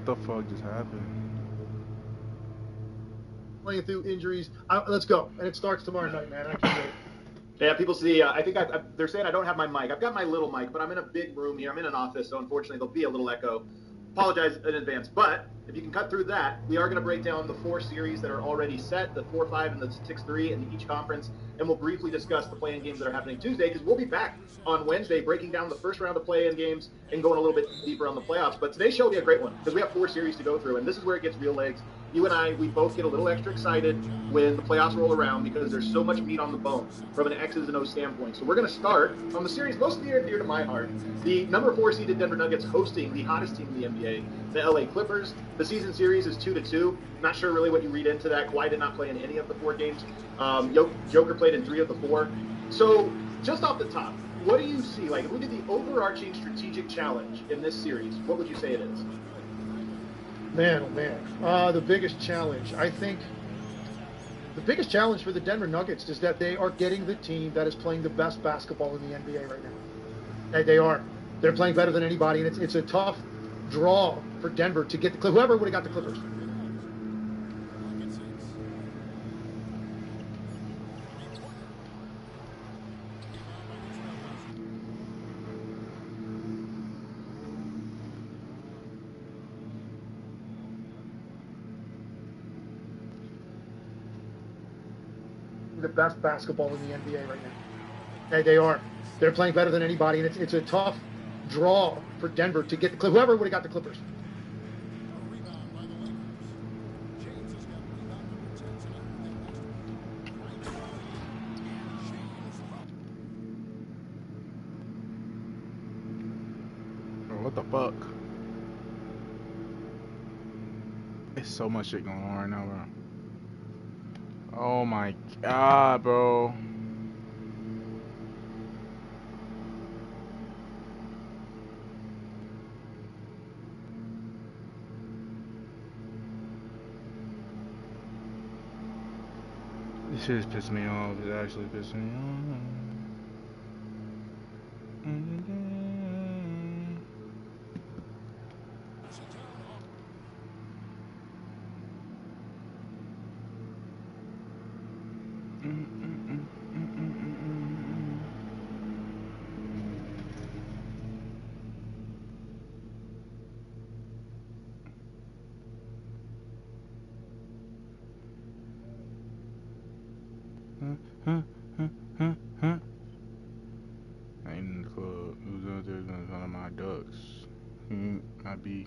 the fuck just happened? Playing through injuries. Let's go. And it starts tomorrow night, man. I can't wait. Yeah, people see, I think they're saying I don't have my mic. I've got my little mic, but I'm in a big room here. I'm in an office, so unfortunately there'll be a little echo. Apologize in advance. But if you can cut through that, we are going to break down the 4 series that are already set, the 4-5 and the 6-3 in each conference, and we'll briefly discuss the play-in games that are happening Tuesday, because we'll be back on Wednesday breaking down the first round of play-in games and going a little bit deeper on the playoffs. But today's show will be a great one, because we have 4 series to go through, and this is where it gets real legs. You and I, we both get a little extra excited when the playoffs roll around because there's so much meat on the bone from an X's and O's standpoint. So we're going to start on the series most near and dear to my heart. The number 4 seeded Denver Nuggets hosting the hottest team in the NBA, the LA Clippers. The season series is 2-2. Not sure really what you read into that. Kawhi did not play in any of the 4 games. Joker played in 3 of the 4. So just off the top, what do you see? Like, if we did the overarching strategic challenge in this series, what would you say it is? Man, oh man. The biggest challenge, I think, the biggest challenge for the Denver Nuggets is that they are getting the team that is playing the best basketball in the NBA right now. They are. They're playing better than anybody, and it's a tough draw for Denver to get the Clippers. Whoever would have got the Clippers. The best basketball in the NBA right now. They are. They're playing better than anybody, and it's a tough draw for Denver to get the Clippers. Whoever would have got the Clippers. Bro, what the fuck? There's so much shit going on right now, bro. Oh my god, bro. This shit is pissing me off. It's actually pissing me off. I ain't in the club. Who's out there gonna one of my ducks? My BLACK.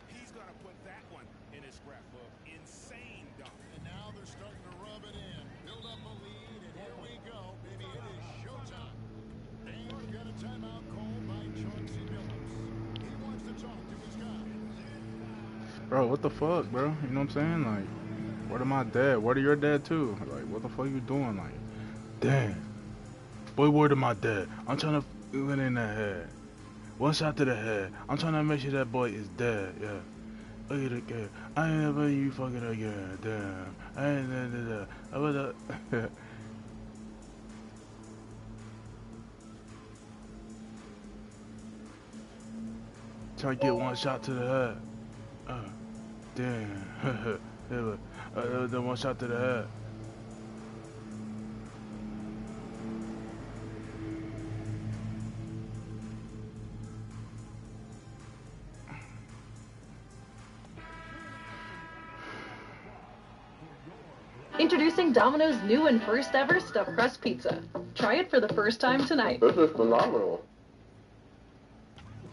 He's gonna put that one in his scrapbook. Insane dunk. And now they're starting to rub it in. Build up a lead, and here we go. Baby, it is showtime. They've got a timeout called by Chauncey Billups. He wants to talk to his guy. Bro, what the fuck, bro? You know what I'm saying? Like, where my dad? Where to your dad too? Like, what the fuck you doing? Like, damn. Boy, where to my dad? I'm trying to get in that head. One shot to the head. I'm trying to make sure that boy is dead. Yeah. Look at it, I ain't never you fucking again. Damn. I ain't never. I was try to get one shot to the head. Damn. The one shot to the head. Introducing Domino's new and first ever stuffed crust pizza. Try it for the first time tonight. This is phenomenal.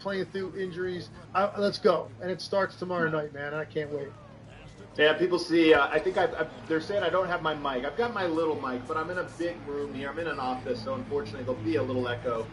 Playing through injuries. Let's go. And it starts tomorrow night, man. I can't wait. Yeah, people see, I think they're saying I don't have my mic. I've got my little mic, but I'm in a big room here. I'm in an office, so unfortunately there'll be a little echo.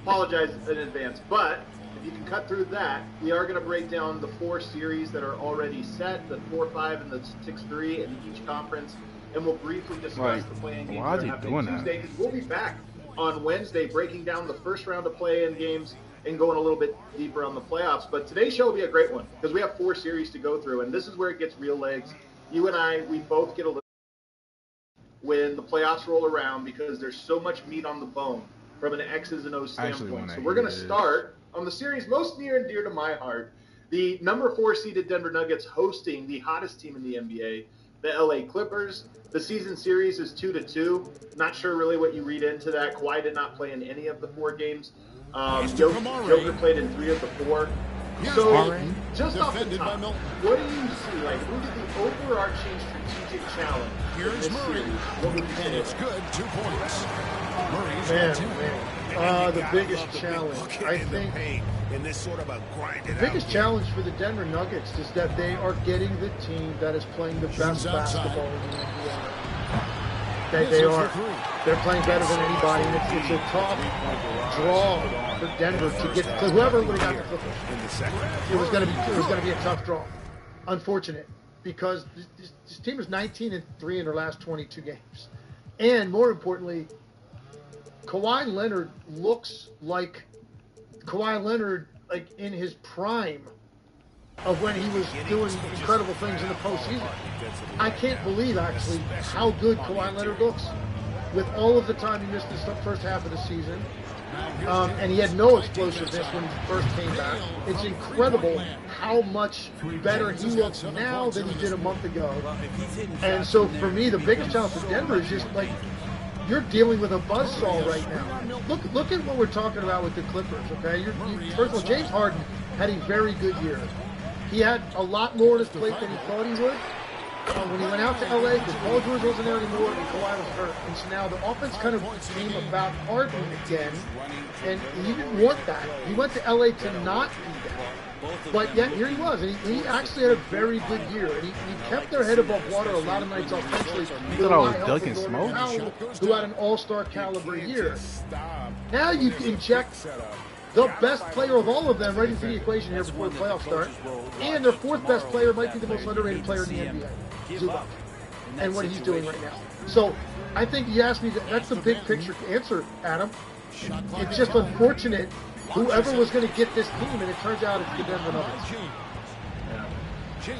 Apologize in advance. But if you can cut through that, we are going to break down the 4 series that are already set, the 4-5 and the 6-3 in each conference, and we'll briefly discuss the play-in games that are happening Tuesday, because we'll be back on Wednesday breaking down the first round of play-in games and going a little bit deeper on the playoffs. But today's show will be a great one because we have 4 series to go through, and this is where it gets real legs. You and I, we both get a little when the playoffs roll around because there's so much meat on the bone from an X's and O's standpoint. So we're going to start on the series most near and dear to my heart, the number 4 seeded Denver Nuggets hosting the hottest team in the NBA, the LA Clippers. The season series is 2-2. Not sure really what you read into that. Kawhi did not play in any of the 4 games. Joker played in 3 of the 4. So, just off the top, what do you see? Like, look at the overarching strategic challenge. Here's Murray. What would you say? It's good. 2 points. Murray's the biggest challenge, I think, the biggest challenge for the Denver Nuggets is that they are getting the team that is playing the best basketball in the NBA. They are. They're playing better than anybody, and it's a tough draw for Denver to get, because whoever would have got the Clippers, it was going to be a tough draw. Unfortunate, because this team is 19-3 in their last 22 games, and more importantly, Kawhi Leonard looks like Kawhi Leonard, like in his prime of when he was doing incredible things in the postseason. I can't believe actually how good Kawhi Leonard looks with all of the time he missed the first half of the season. And he had no explosiveness when he first came back. It's incredible how much better he looks now than he did a month ago. And so for me, the biggest challenge for Denver is just like, you're dealing with a buzzsaw right now. Look at what we're talking about with the Clippers, okay? First of all, James Harden had a very good year. He had a lot more on his plate than he thought he would. When he went out to LA, because Paul George wasn't there anymore and Kawhi was hurt. And so now the offense kind of came about Harden again, and he didn't want that. He went to LA to not be that. But yet here he was, and he actually had a very good year. And he kept their head above water a lot of nights offensively. You thought I was ducking smoke? Who had an all-star caliber year. Now you can inject the best player of all of them right into the equation here before the playoffs start. And their 4th best player might be the most underrated player in the NBA, Zubac, and what he's doing right now. So I think you asked me, that's the big picture answer, Adam. It's just unfortunate whoever was going to get this team, and it turns out it's the Denver Nuggets.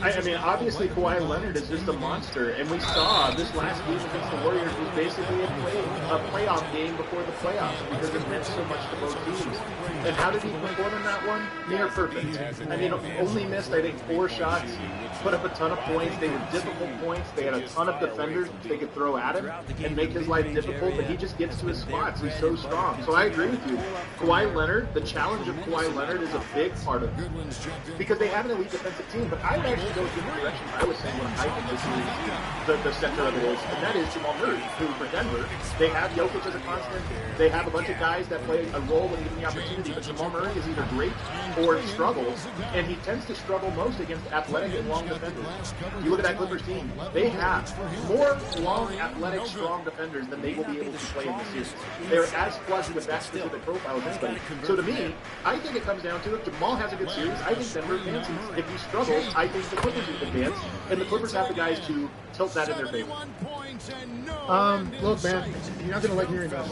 I mean, obviously Kawhi Leonard is just a monster, and we saw this last game against the Warriors was basically a playoff game before the playoffs because it meant so much to both teams. And how did he perform in that one? Near perfect. I mean, only missed, I think, 4 shots, put up a ton of points. They were difficult points. They had a ton of defenders they could throw at him and make his life difficult, but he just gets to his spots. He's so strong. So I agree with you. Kawhi Leonard, the challenge of Kawhi Leonard is a big part of it because they have an elite defensive team, but I would actually go in the direction I was saying when I think this is the center of it is, and that is Jamal Murray, who for Denver, they have Jokic as a constant. They have a bunch of guys that play a role when given the opportunity, but Jamal Murray is either great or struggles, and he tends to struggle most against athletic and long defenders. You look at that Clippers team, they have more long, athletic, strong defenders than they will be able to play in the series. They're as flush with that specific profile as anybody. So to me, I think it comes down to if Jamal has a good series, I think Denver advances. If he struggles, I think the Clippers advance, and the Clippers have the guys to tilt that in their favor. Look, man, you're not going to like hearing this.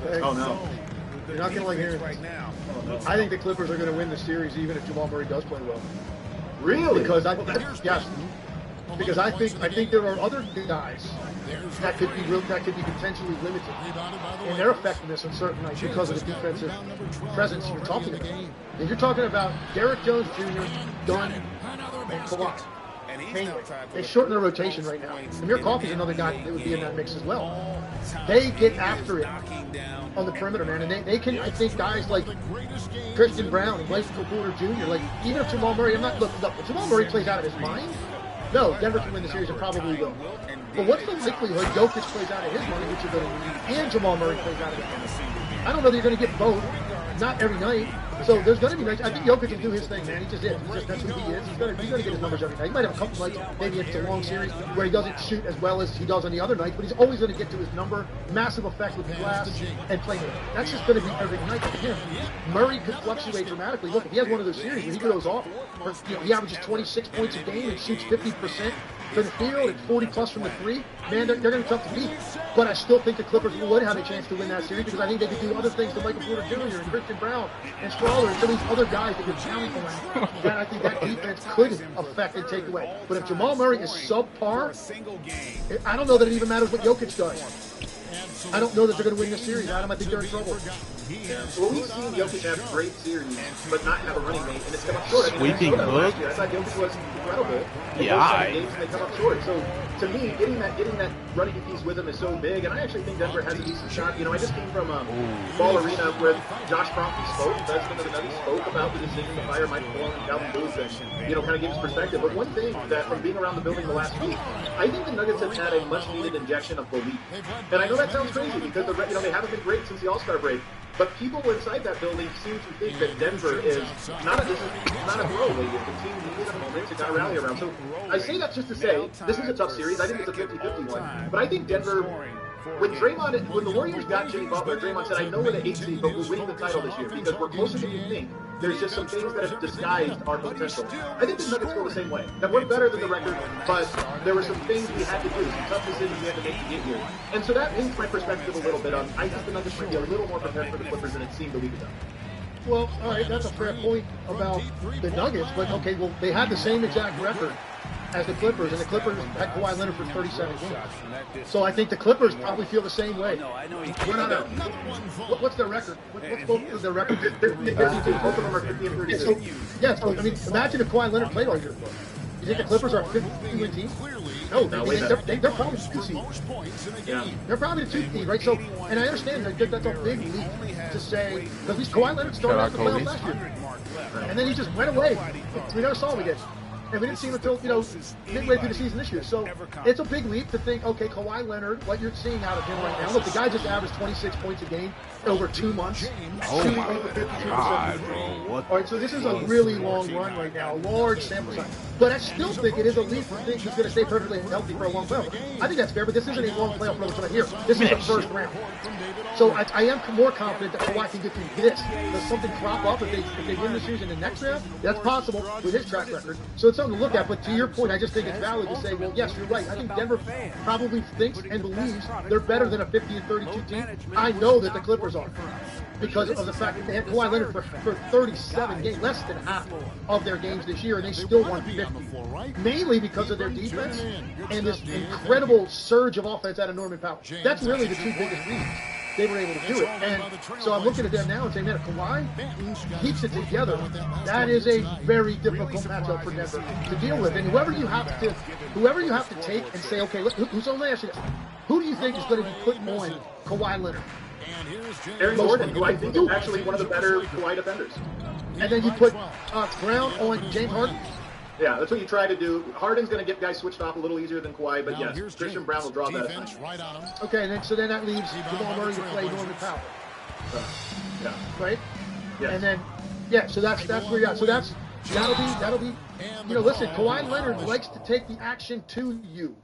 Okay? Oh, no. You're not going to like hearing this. I think the Clippers are going to win the series even if Jamal Murray does play well. Really? Because because I think there are other guys that could be potentially limited in their effectiveness on certain nights because of the defensive presence you're talking about. And you're talking about Derrick Jones Jr., Dunn, and Kawhi. Mainly. They shorten their rotation right now. Amir Coffey's another guy that would be in that mix as well. They get after it on the perimeter, man, and they can. I think guys like Christian Brown and Blake Porter Jr. Like even if Jamal Murray, look, if Jamal Murray plays out of his mind, no, Denver can win the series and probably will. But what's the likelihood Jokic plays out of his money, which you're going to need, and Jamal Murray plays out of his money? I don't know that you're going to get both. Not every night. So there's going to be nights. I think Jokic will do his thing, man. He just is. That's who he is. He's going to get his numbers every night. He might have a couple nights, maybe it's a long series, where he doesn't shoot as well as he does on the other nights, but he's always going to get to his number. Massive effect with the glass and playing it. That's just going to be every night for him. Murray could fluctuate dramatically. Look, if he has one of those series where he goes off, he averages 26 points a game and shoots 50%, to the field and 40 plus from the three, man, they're going to be tough to beat. But I still think the Clippers would have a chance to win that series because I think they could do other things to Michael Porter Jr. and Christian Brown and Strawler and some of these other guys that you're counting on. And I think that defense could affect and take away. But if Jamal Murray is subpar, I don't know that it even matters what Jokic does. I don't know that they're going to win this series, Adam. I think they're in trouble. Well, we've seen Jokic have great series, but not have a running mate, and it's come up short. Sweeping hook. I thought Jokic was incredible. Yeah. Games, they come up short. So to me, getting that running piece with him is so big, and I actually think Denver has a decent shot. You know, I just came from Ball Arena where Josh Kroenke spoke, President of the Nuggets spoke about the decision to fire Mike Malone and Calvin Booth, and kind of gave his perspective. But one thing that from being around the building the last week, I think the Nuggets have had a much-needed injection of belief. And I know that sounds crazy because they haven't been great since the All-Star break. But people inside that building seem to think that Denver is not a throwaway game. The team needed a moment to kind of rally around. So I say that just to say this is a tough series. I think it's a 50-50 one. But I think Denver, when the Warriors got Jimmy Butler, Draymond said, I know we're the 8th seed, but we're winning the title this year because we're closer than you think. There's just some things that have disguised our potential. I think the Nuggets go the same way. That we're better than the record, but there were some things we had to do, some tough decisions we had to make to get here. And so that paints my perspective a little bit on, I think the Nuggets might be a little more prepared for the Clippers than it seemed a week ago. Well, all right, that's a fair point about the Nuggets, but okay, well, they had the same exact record as the Clippers, and the Clippers had Kawhi Leonard for 37 games. So I think the Clippers probably feel the same way. What's their record? What's both of their records? 52. Both of them are 50 and 32. So I mean, imagine if Kawhi Leonard played all year. You think the Clippers are a 50-win team? No, they're probably the 2 seed. Yeah. They're probably the 2 seed, right? So, and I understand that that's a big leap to say, because Kawhi Leonard started out the playoffs last year. And then he just went away. We never saw him again. And we didn't see him until, midway through the season this year. So it's a big leap to think, okay, Kawhi Leonard, what you're seeing out of him right now. Look, the guy just averaged 26 points a game over 2 months. Oh shooting my over 52%. God, bro. What? All right, so this is a really long run right now, a large sample size. But I still think it is a leap to think he's going to stay perfectly healthy for a long playoff. I think that's fair, but this isn't a long playoff run right here. This is the first round. So I am more confident that Kawhi can get through this. Does something crop up if they win the series in the next round? That's possible with his track record. So it's something to look at. But to your point, I just think it's valid to say, well, yes, you're right. I think Denver probably thinks and believes they're better than a 50 and 32 team. I know that the Clippers are, because of the fact that they had Kawhi Leonard for 37 games, less than half of their games this year, and they still won 50. Mainly because of their defense and this incredible surge of offense out of Norman Powell. That's really the 2 biggest reasons they were able to do it. And so I'm looking at them now and saying, man, if Kawhi keeps it together, that is a very difficult matchup for Denver to deal with. And whoever you have to take and say, okay, so let me ask you this. Who do you think is going to be put on Kawhi Leonard? Aaron Gordon, who I think is actually one of the better Kawhi defenders. And then you put Brown on James Harden? Yeah, that's what you try to do. Harden's going to get guys switched off a little easier than Kawhi, but yes, Christian Brown will draw that attention. Okay, and then that leaves Jamal Murray to play Norman Powell. Yeah. Right? Yes. And then, so that's where you're at. So that'll be, listen, Kawhi Leonard likes to take the action to you.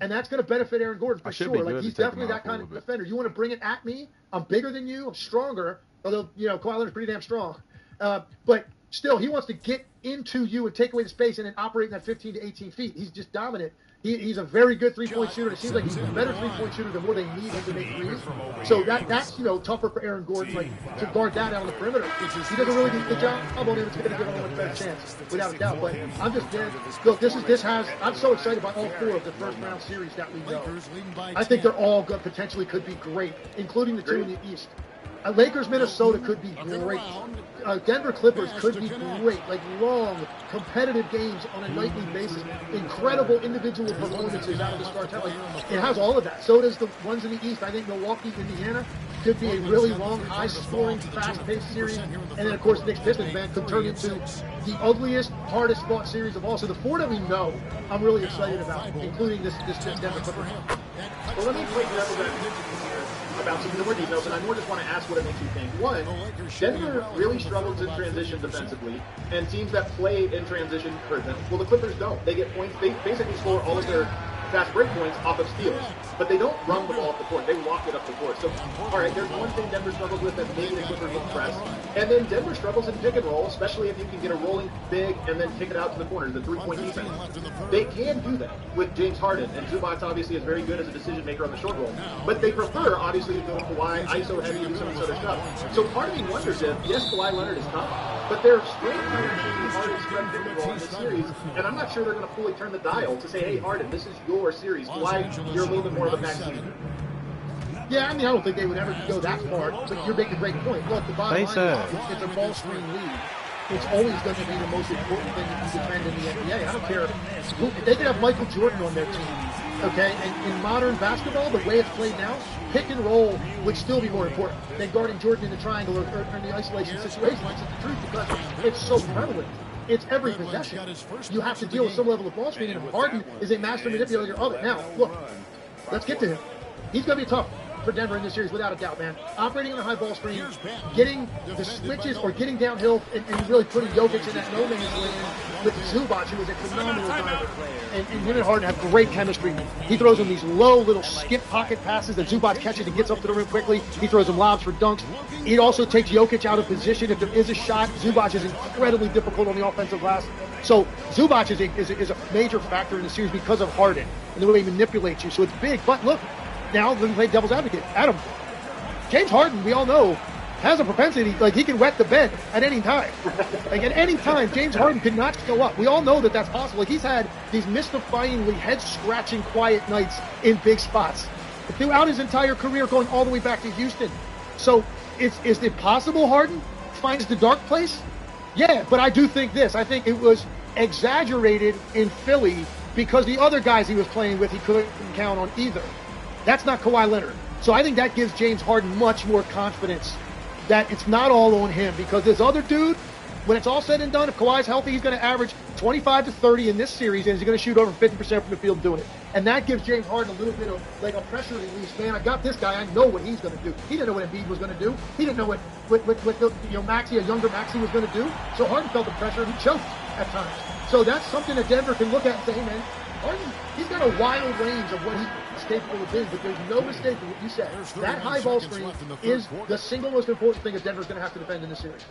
And that's going to benefit Aaron Gordon for sure. Like, he's definitely that kind of defender. You want to bring it at me? I'm bigger than you. I'm stronger. Although, Kawhi Leonard's pretty damn strong. But still, he wants to get into you and take away the space and then operate in that 15 to 18 feet. He's just dominant. He's a very good three-point shooter. It seems like he's a better three-point shooter the more they need him to make threes. So that's tougher for Aaron Gordon to guard that out on the perimeter. He doesn't really do a good job on him. It's going to give him a much better chance, without a doubt. But I'm just dead. Look, I'm so excited about all 4 of the first-round series that we know. I think they're all good, potentially could be great, including the 2 in the East. Lakers, Minnesota could be great. Denver Clippers could be great, like long, competitive games on a nightly basis. Incredible individual performances out of the star talent. It has all of that. So does the ones in the East. I think Milwaukee, Indiana could be a really long, high-scoring, fast-paced series. And then, of course, Knicks Pistons, man, could turn into the ugliest, hardest-fought series of all. So the 4 that we know, I'm really excited about, including this Denver Clippers. Well, let me play devil's advocate about some of the more details, and I more just want to ask what it makes you think. One, Denver really struggles in transition defensively, and teams that play in transition hurt them. Well, the Clippers don't. They get points. They basically score all of their fast break points off of steals. But they don't run the ball up the court. They walk it up the court. So, all right, there's one thing Denver struggles with that maybe the Clippers will press. And then Denver struggles in pick and roll, especially if you can get a rolling big and then kick it out to the corners, the three-point defense. They can do that with James Harden, and Zubac obviously is very good as a decision maker on the short roll. But they prefer, obviously, to go Kawhi, ISO heavy, do some of this other stuff. So part of me wonders if, yes, Kawhi Leonard is tough, but they're straight playing Harden spread pick and roll in this series, and I'm not sure they're going to fully turn the dial to say, hey, Harden, this is your series. Kawhi, you're a little bit more of a vaccine. Yeah, I mean, I don't think they would ever go that far, but you're making a great point. Look, the bottom line is it's a ball screen lead. It's always going to be the most important thing you can defend in the NBA. I don't care who, they could have Michael Jordan on their team, okay? And in modern basketball, the way it's played now, pick and roll would still be more important than guarding Jordan in the triangle or in the isolation situation. It's the truth because it's so prevalent. It's every possession. You have to deal with some level of ball screen, and Harden is a master manipulator of it. Now, look, let's get to him. He's going to be tough for Denver in this series, without a doubt, man. Operating on a high ball screen, getting the switches or getting downhill and really putting Jokic in that no man's land with Zubac, who is a phenomenal diver. And him and Harden have great chemistry. He throws him these low little skip pocket passes that Zubac catches and gets up to the rim quickly. He throws him lobs for dunks. He also takes Jokic out of position. If there is a shot, Zubac is incredibly difficult on the offensive glass. So Zubac is a major factor in the series because of Harden and the way he manipulates you. So it's big. But look, now let me play devil's advocate. Adam, James Harden, we all know, has a propensity, like he can wet the bed at any time. Like at any time, James Harden could not show up. We all know that that's possible. Like he's had these mystifyingly head-scratching quiet nights in big spots throughout his entire career, going all the way back to Houston. So is it possible Harden finds the dark place? Yeah, but I do think this. I think it was exaggerated in Philly because the other guys he was playing with, he couldn't count on either. That's not Kawhi Leonard. So I think that gives James Harden much more confidence that it's not all on him, because this other dude, when it's all said and done, if Kawhi's healthy, he's going to average 25 to 30 in this series, and he's going to shoot over 50% from the field doing it. And that gives James Harden a little bit of like a pressure release. Man, I got this guy. I know what he's going to do. He didn't know what Embiid was going to do. He didn't know what Maxey, a younger Maxey, was going to do. So Harden felt the pressure and he choked at times. So that's something that Denver can look at and say, hey, man, Harden, he's got a wide range of what he's capable of doing, but there's no mistake in what you said. That high ball screen is the single most important thing that Denver's going to have to defend in this series.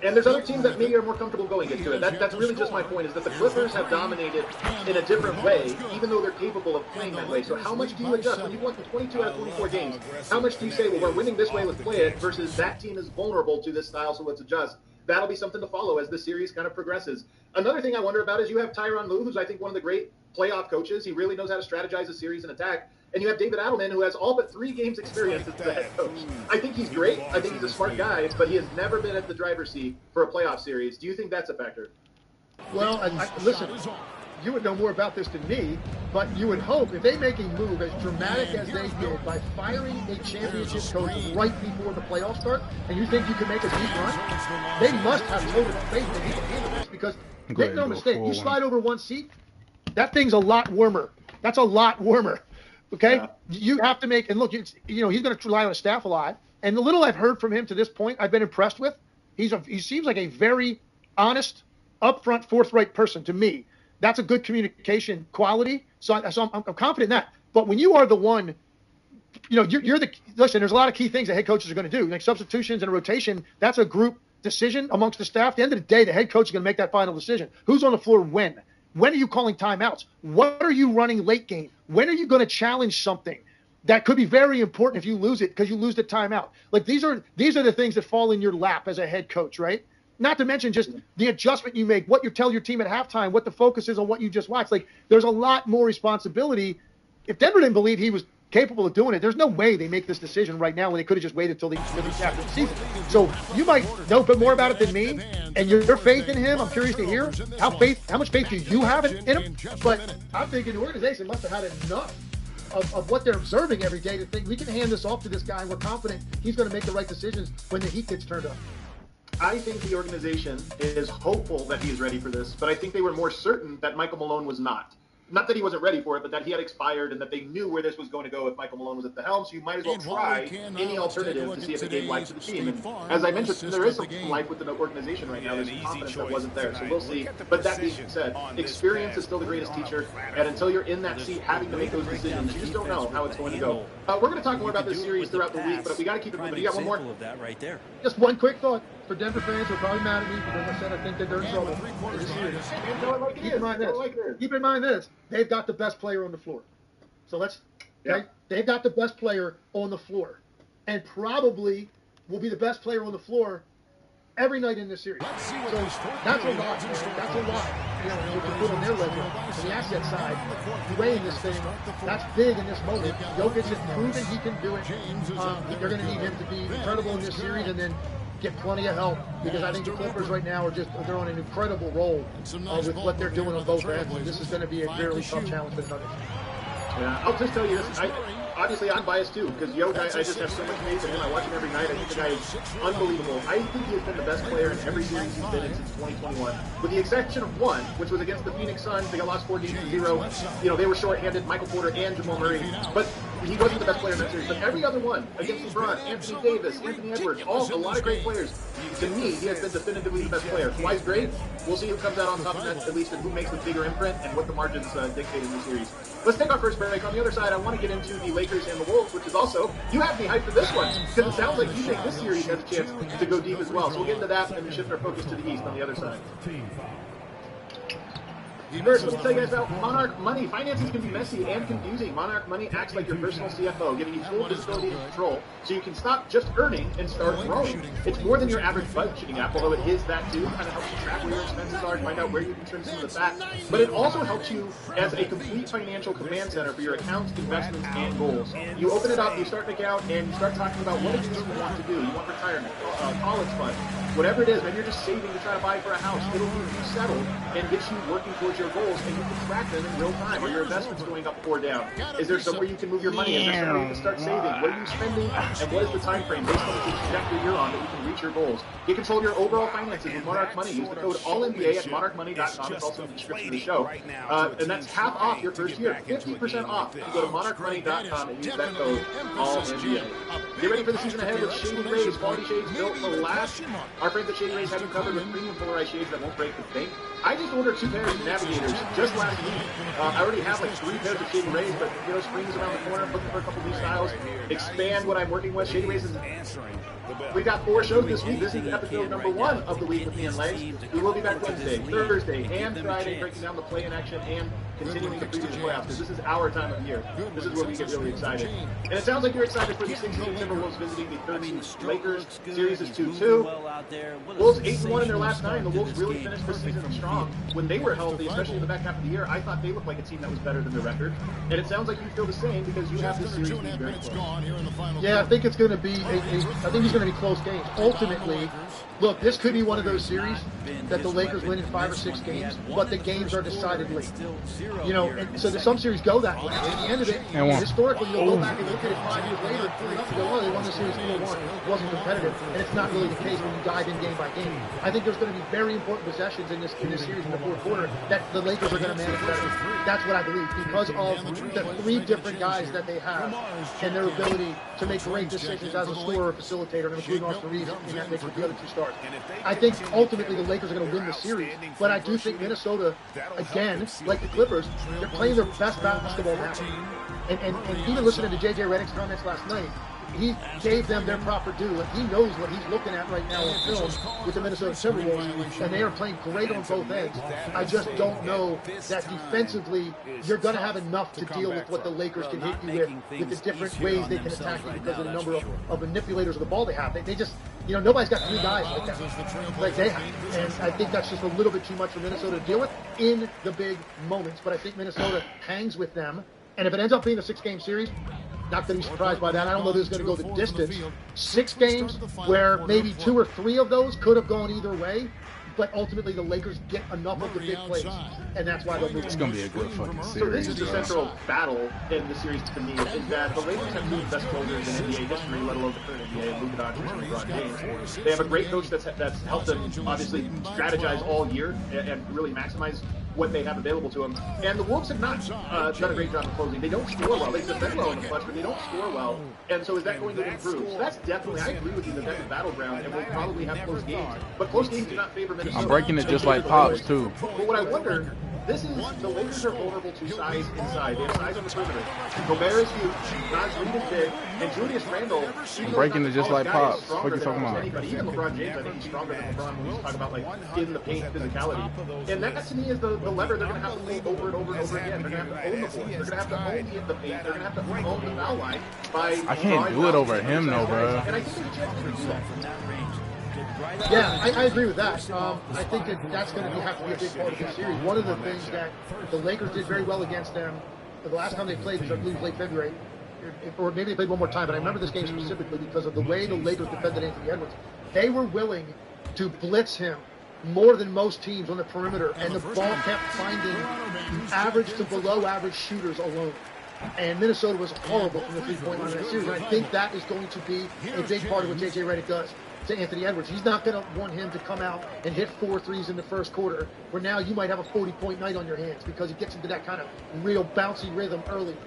And there's other teams that maybe are more comfortable going into it. That's really just my point, is that the Clippers have dominated in a different way, even though they're capable of playing that way. So how much do you adjust? When you've won 22 out of 24 games, how much do you say, well, we're winning this way, let's play it, versus that team is vulnerable to this style, so let's adjust? That'll be something to follow as the series kind of progresses. Another thing I wonder about is you have Tyronn Lue, who's I think one of the great playoff coaches. He really knows how to strategize a series and attack. And you have David Adelman, who has all but 3 games experience as the head coach. I think he's great. I think he's a smart guy, but he has never been at the driver's seat for a playoff series. Do you think that's a factor? Well, listen, you would know more about this than me, but you would hope if they make a move as dramatic as they did by firing a championship coach right before the playoffs start, and you think you can make a deep run, they must have total faith that he can handle this, because make no mistake, you slide over one seat, that thing's a lot warmer. That's a lot warmer. Okay? Yeah. You have to make, and look, he's going to rely on his staff a lot. And the little I've heard from him to this point, I've been impressed with. He seems like a very honest, upfront, forthright person to me. That's a good communication quality. So I'm confident in that. But when you are the one, listen, there's a lot of key things that head coaches are going to do, like substitutions and rotation. That's a group decision amongst the staff. At the end of the day, the head coach is going to make that final decision. Who's on the floor when? When are you calling timeouts? What are you running late game? When are you going to challenge something that could be very important if you lose it because you lose the timeout? Like these are the things that fall in your lap as a head coach, right? Not to mention just the adjustment you make, what you tell your team at halftime, what the focus is on what you just watched. Like there's a lot more responsibility. If Denver didn't believe he was capable of doing it, there's no way they make this decision right now when they could have just waited until after the season. So you might know a bit more about it than me, and your faith in him, I'm curious to hear how much faith do you have in him? But I'm thinking the organization must have had enough of what they're observing every day to think we can hand this off to this guy and we're confident he's going to make the right decisions when the heat gets turned up. I think the organization is hopeful that he's ready for this, but I think they were more certain that Michael Malone was not. not that he wasn't ready for it, but that he had expired and that they knew where this was going to go if Michael Malone was at the helm. So you might as well try any alternative to see if it gave life to the team. And as I mentioned, there is some life with the organization right now. There's some confidence that wasn't there. So we'll see. But that being said, experience is still the greatest teacher. And until you're in that seat having to make those decisions, you just don't know how it's going to go. We're going to talk more about this series throughout the week, but we got to keep it moving. You got one more? Just one quick thought for Denver fans who are probably mad at me because I said I think that they're in trouble for this series. Keep in mind this. They've got the best player on the floor. So they've got the best player on the floor. And probably will be the best player on the floor every night in this series. So that's a lot. That's a lot. You know, you can put on their ledger on the asset side, weighing this thing. That's big in this moment. Jokic has proven he can do it. They're going to need him to be incredible in this series and then get plenty of help because I think the Clippers right now they're on an incredible roll with what they're doing on both ends. And this is going to be a really tough challenge for the Nuggets. Yeah, I'll just tell you this. Obviously, I'm biased too because I just have so much faith in him. I watch him every night. I think the guy is unbelievable. I think he has been the best player in every series he's been in since 2021, with the exception of one, which was against the Phoenix Suns. They got lost 4-0. You know, they were shorthanded, Michael Porter and Jamal Murray, but he wasn't the best player in that series. But every other one, against LeBron, Anthony Davis, Anthony Edwards, a lot of great players. To me, he has been definitively the best player. Why he's great? We'll see who comes out on top of that, at least, and who makes the bigger imprint and what the margins dictate in the series. Let's take our first break. On the other side, I want to get into the Lakers and the Wolves, which is also, you have me hyped for this one, because it sounds like you think this series has a chance to go deep as well. So we'll get into that and then shift our focus to the East on the other side. First, let me tell you guys about Monarch Money. Finances can be messy and confusing. Monarch Money acts like your personal CFO, giving you full visibility and control, so you can stop just earning and start growing. It's more than your average budgeting app, although it is that too. It kind of helps you track where your expenses are and find out where you can trim some of the fat. But it also helps you as a complete financial command center for your accounts, investments, and goals. You open it up, you start an account, and you start talking about what it is you want to do. You want retirement, college fund, whatever it is. Maybe you're just saving to try to buy for a house. It'll keep you settled and get you working towards your goals, and you can track them in real time. Are your investments going up or down? Is there somewhere you can move your money? Is there somewhere you can start saving? What are you spending? And what is the time frame based on the trajectory you're on that you can reach your goals? Get control of your overall finances with Monarch Money. Use the code ALLNBA at monarchmoney.com. It's also in the description of the show. And that's half off your first year. 50% off. If you go to monarchmoney.com and use that code ALLNBA. Get ready for the season ahead with Shady Rays. Quality shades built to last. Our friends at Shady Rays have you covered with premium polarized shades that won't break the bank. I just ordered 2 pairs of Navigators just last week. I already have like 3 pairs of Shady Rays, but you know, spring's around the corner. I'm looking for a couple new styles. Expand what I'm working with. Shady Rays is we got 4 shows this week. This is episode number 1 of the week with me and Legs. We will be back Wednesday, Thursday, and Friday, breaking down the play-in action and continuing the previous playoffs, because this is our time of year. This is where we get really excited. And it sounds like you're excited for the 6-2 Timberwolves visiting the 13 Lakers. Series is 2-2. Wolves 8-1 in their last 9. The Wolves really finished the season strong. When they were healthy, especially in the back half of the year, I thought they looked like a team that was better than their record. And it sounds like you feel the same because you have this series being very close. Yeah, I think it's going to be I think it's going to be close games. Ultimately, look, this could be one of those series that the Lakers win in 5 or 6 games, but the games are decided late. You know, and so some series go that way. At the end of it, historically, you'll go back and look at it 5 years later and go, oh, they won the series 4-1. It wasn't competitive, and it's not really the case when you dive in game by game. I think there's going to be very important possessions in this series in the fourth quarter that the Lakers are going to manage better. That's what I believe, because of the 3 different guys that they have and their ability to make great decisions as a scorer or facilitator, including Austin Reeves in that mix with the other 2 stars. I think ultimately the Lakers are going to win the series, but I do think Minnesota, again, like the Clippers, they're playing their best basketball now. And even listening to J.J. Redick's comments last night, he gave them their proper due. He knows what he's looking at right now on film with the Minnesota Timberwolves, and they are playing great on both ends. I just don't know that defensively you're going to have enough to deal with what the Lakers can hit you with the different ways they can attack you because of the number of manipulators of the ball they have. They just, you know, nobody's got 3 guys like that, like they have. And I think that's just a little bit too much for Minnesota to deal with in the big moments. But I think Minnesota hangs with them. And if it ends up being a 6-game series, not going to be surprised by that. I don't know that it's going to go the distance. 6 games where maybe 2 or 3 of those could have gone either way, but ultimately the Lakers get enough of the big plays, and that's why they'll move. It's going to be a good fucking series. So this is the central battle in the series to me, is that the Lakers have 2 of the best closers in NBA history, let alone the current NBA, Luka Doncic and LeBron James. They have a great coach that's helped them obviously strategize all year and really maximize what they have available to them. And the Wolves have not done a great job of closing. They don't score well. They defend well in the clutch, but they don't score well. And so is that going to improve? So that's definitely, I agree with you that that's a battleground, and we'll probably have close games. But close games do not favor Minnesota. I'm breaking it just like Pops, too. But what I wonder, this is, the Lakers are vulnerable to size inside. They have size on the perimeter. Gobert is huge, Naz Reid is big, and Julius Randle, I'm breaking it just like Pops. What are you talking about? Anybody. Even LeBron James, I think he's stronger than LeBron when he's talking about like in the paint physicality. And that to me is the lever they're going to have to pull over and over and over again. They're going to have to own the boards. They're going to have to own the paint. They're going to have to own the foul line by. I can't do it over him though, bro. And I think there's a chance to do that. Yeah, I agree with that. I think that's going to have to be a big part of this series. One of the things that the Lakers did very well against them, the last time they played was I believe late February, or maybe they played one more time, but I remember this game specifically because of the way the Lakers defended Anthony Edwards. They were willing to blitz him more than most teams on the perimeter, and the ball kept finding average to below average shooters alone. And Minnesota was horrible from the three-point line in that series, and I think that is going to be a big part of what J.J. Redick does to Anthony Edwards. He's not going to want him to come out and hit 4 threes in the first quarter, where now you might have a 40-point night on your hands because he gets into that kind of real bouncy rhythm early.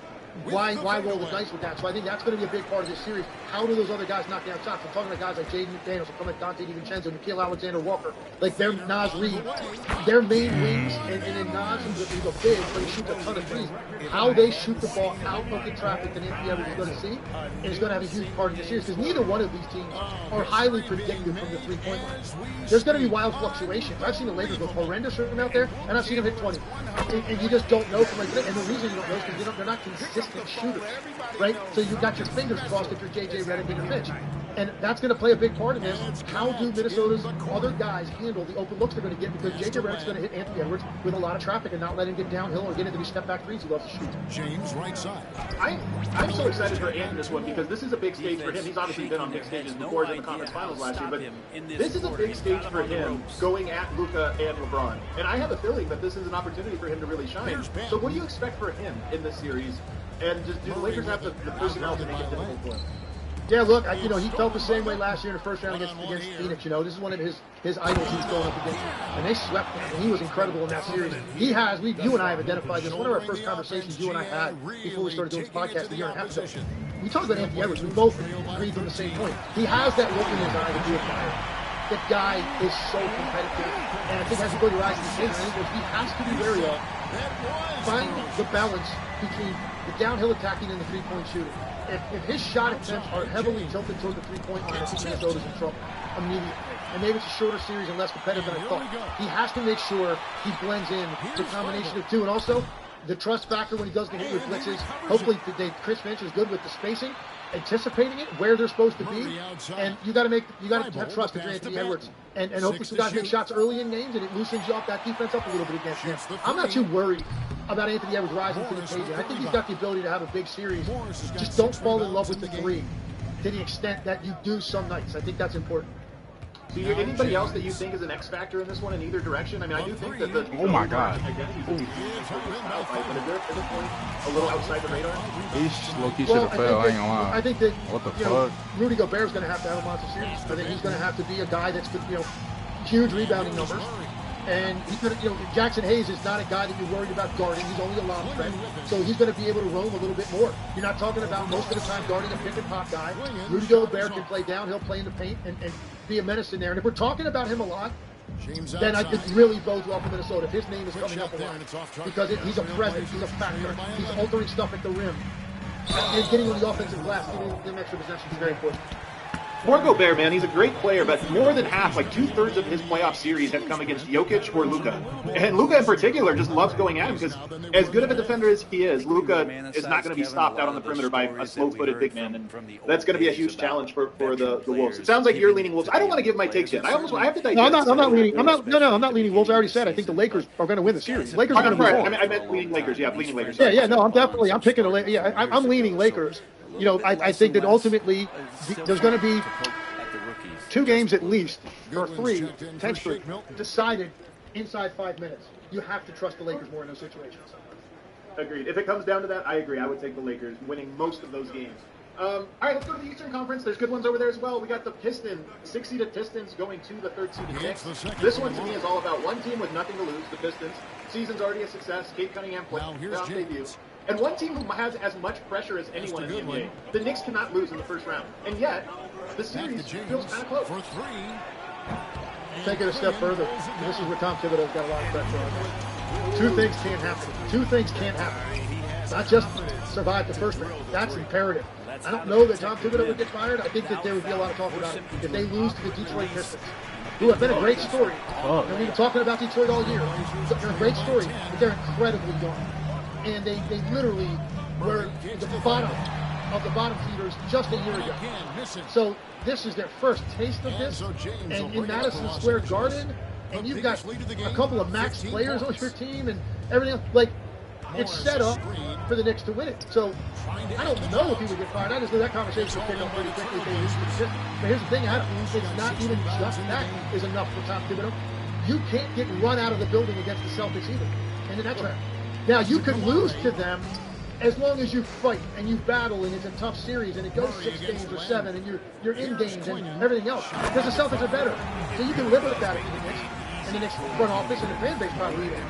Why roll the dice with that? So I think that's going to be a big part of this series. How do those other guys knock down shots? I'm talking about guys like Jaden McDaniels, I'm talking about Dante DiVincenzo, Nikhil Alexander-Walker. Like they're Naz Reid, their main wings, and then Naz, who's a big, but he shoots a ton of threes. How they shoot the ball out of the traffic that Anthony Edwards is going to see is going to have a huge part of the series because neither one of these teams are highly predictive from the three-point line. There's going to be wild fluctuations. I've seen the Lakers look horrendous from out there, and I've seen them hit 20. And you just don't know from like, and the reason you don't know is because they're not consistent shooters, right? So you've got your fingers crossed if you're J.J. Redick and your Mitch. And that's going to play a big part in this. How do Minnesota's other guys handle the open looks they're going to get? Because J.J. Redick's going to hit Anthony Edwards with a lot of traffic and not let him get downhill or get into these step-back threes he loves to shoot. James right side. I'm so excited for Ant in this one because this is a big stage for him. He's obviously been on big stages before in the conference finals last year, but this is a big stage for him going at Luka and LeBron. And I have a feeling that this is an opportunity for him to really shine. So what do you expect for him in this series? And just do the Lakers have the personnel to make it difficult for him? Yeah, look, he felt the same way last year in the first round against Phoenix. This is one of his idols he's going up against, and they swept him. And he was incredible in that series. You and I have identified this. One of our first conversations you and I had before we started doing this podcast a year and a half ago. We talked about Anthony Edwards. We both agreed on the same point. He has that look in his eye to be a fire. That guy is so competitive, and I think as you go to your eyes and see, he has to be wary of. Find the balance between the downhill attacking and the three-point shooting. If his shot attempts are heavily tilted toward the three-point line, I think Minnesota's in trouble immediately. And maybe it's a shorter series and less competitive than I thought. He has to make sure he blends in the combination of two. And also, the trust factor when he does get hit with blitzes. Hopefully, Chris Finch is good with the spacing, anticipating it, where they're supposed to be. And you got to have trust in Anthony Edwards. And hopefully some guys make shots early in games, and it loosens you off that defense up a little bit against him. I'm not too worried about Anthony Edwards rising to the occasion. I think he's got the ability to have a big series. Just don't fall in love with the three to the extent that you do some nights. I think that's important. So anybody else that you think is an X factor in this one in either direction? I mean, I do think that the oh my god, identity is a little outside the radar. He's low-key should have failed. I ain't gonna lie. I think that what the fuck? Rudy Gobert is going to have a monster series. I think he's going to have to be a guy that's huge rebounding numbers. And he's going to, Jackson Hayes is not a guy that you're worried about guarding. He's only a lob threat. So he's going to be able to roam a little bit more. You're not talking about most of the time guarding a pick and pop guy. Rudy Gobert can play downhill, play in the paint, and be a menace in there. And if we're talking about him a lot, then I think really bodes well for Minnesota. If his name is coming up a lot. Because he's a presence, he's a factor. He's altering stuff at the rim. And getting on the offensive glass, getting them extra possessions is very important. For Gobert, man, he's a great player, but more than half, like 2/3 of his playoff series have come against Jokic or Luka. And Luka in particular just loves going at him because as good of a defender as he is, Luka is not going to be stopped out on the perimeter by a slow-footed big man, and that's going to be a huge challenge for the Wolves. It sounds like you're leaning Wolves. I don't want to give my takes yet. I have to digest. No, I'm not leaning. I'm not leaning Wolves. I already said I think the Lakers are going to win the series. Lakers are going to win. I meant leaning Lakers. Yeah, leaning Lakers. Yeah. No, I'm picking the Lakers. Yeah, I'm leaning Lakers. I think that ultimately there's going to be 2 games at least, or 3, potentially, decided inside 5 minutes. You have to trust the Lakers more in those situations. Agreed. If it comes down to that, I agree. I would take the Lakers winning most of those games. All right, let's go to the Eastern Conference. There's good ones over there as well. We got the Pistons, 6-seeded Pistons going to the 3rd-seeded Knicks. This one to me is all about one team with nothing to lose, the Pistons. season's already a success. Cade Cunningham Now here's playoff debut. James. And one team who has as much pressure as anyone in the NBA. The Knicks cannot lose in the first round. And yet, the series feels kind of close. For three. Take it a step further. This is where Tom Thibodeau's got a lot of pressure on. Two things can't happen. Two things can't happen. Not just survive the first round. That's imperative. I don't know that Tom Thibodeau would get fired. I think that there would be a lot of talk about it if they lose to the Detroit Pistons, who have been a great story. And we've been talking about Detroit all year. They're a great story, but they're incredibly young. And they literally were the bottom of the bottom feeders just a year ago. So this is their first taste of this. And in Madison Square Garden, and you've got a couple of max players on your team and everything else. Like, it's set up for the Knicks to win it. So I don't know if he would get fired. I just know that conversation will pick up pretty quickly if they lose to the Pistons. But here's the thing, it's not even just that is enough for Tom Thibodeau. You can't get run out of the building against the Celtics either in the next round. Now, you could lose to them as long as you fight and you battle and it's a tough series and it goes 6 games or 7 and you're in games and everything else because the Celtics are better. So you can live with that in the Knicks and the Knicks front office and the fan base probably even.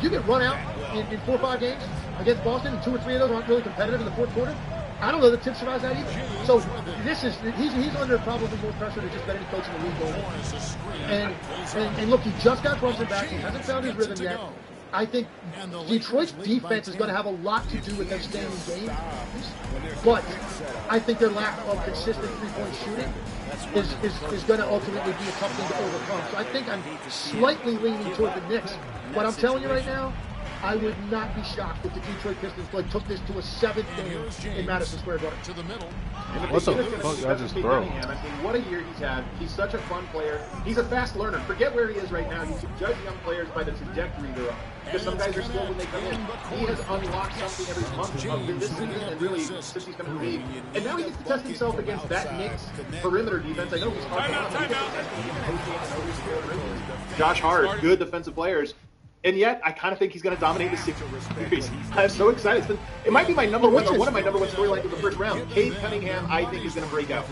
You get run out in 4 or 5 games against Boston and 2 or 3 of those aren't really competitive in the fourth quarter. I don't know that Tip survives that either. So he's under probably more pressure than just about any coach in the league going. And look, he just got Brunson back. He hasn't found his rhythm yet. I think Detroit's defense is going to have a lot to do with them staying in games, but I think their lack of consistent three-point shooting is going to ultimately be a tough thing to overcome. So I think I'm slightly leaning toward the Knicks, but I'm telling you right now, I would not be shocked if the Detroit Pistons took this to a 7th game in Madison Square Garden. To the middle. What the fuck? I just throw. I mean, what a year he's had. He's such a fun player. He's a fast learner. Forget where he is right now. You should judge young players by the trajectory they're on. Because some guys are skilled when they come in. He has unlocked something every month of this season and really since he's come to the league. And now he gets to test himself against that Knicks perimeter defense. I know he's talking about Josh Hart, good defensive players. And yet, I kind of think he's going to dominate the series. I'm so excited. It might be my number one, or one of my number one storylines of the first round. Cade Cunningham, I think, is going to break out.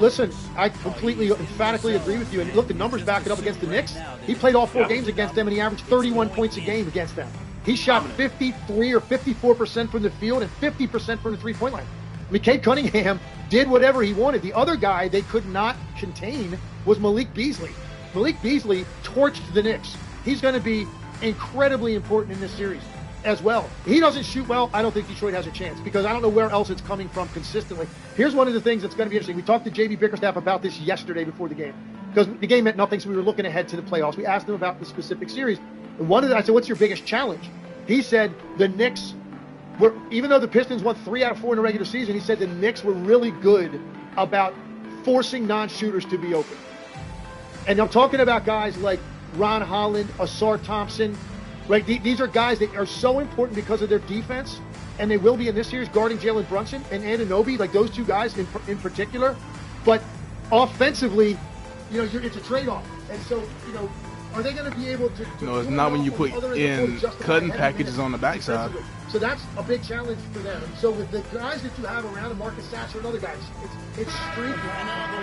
Listen, I completely, emphatically agree with you. And look, the numbers back it up against the Knicks. He played all 4 games against them, and he averaged 31 points a game against them. He shot 53 or 54% from the field and 50% from the three-point line. I mean, Cade Cunningham did whatever he wanted. The other guy they could not contain was Malik Beasley. Malik Beasley torched the Knicks. He's going to be incredibly important in this series as well. He doesn't shoot well. I don't think Detroit has a chance because I don't know where else it's coming from consistently. Here's one of the things that's going to be interesting. We talked to J.B. Bickerstaff about this yesterday before the game because the game meant nothing, so we were looking ahead to the playoffs. We asked him about the specific series. And I said, what's your biggest challenge? He said the Knicks were, even though the Pistons won 3 out of 4 in the regular season, he said the Knicks were really good about forcing non-shooters to be open. And I'm talking about guys like Ron Holland, Asar Thompson, right? These are guys that are so important because of their defense, and they will be in this series guarding Jalen Brunson and Anunoby, like those 2 guys in particular. But offensively, it's a trade-off. And so, are they going to be able to no, it's not when you put in cutting packages on the backside. So that's a big challenge for them. And so with the guys that you have around, Marcus Satcher and other guys, it's streaky.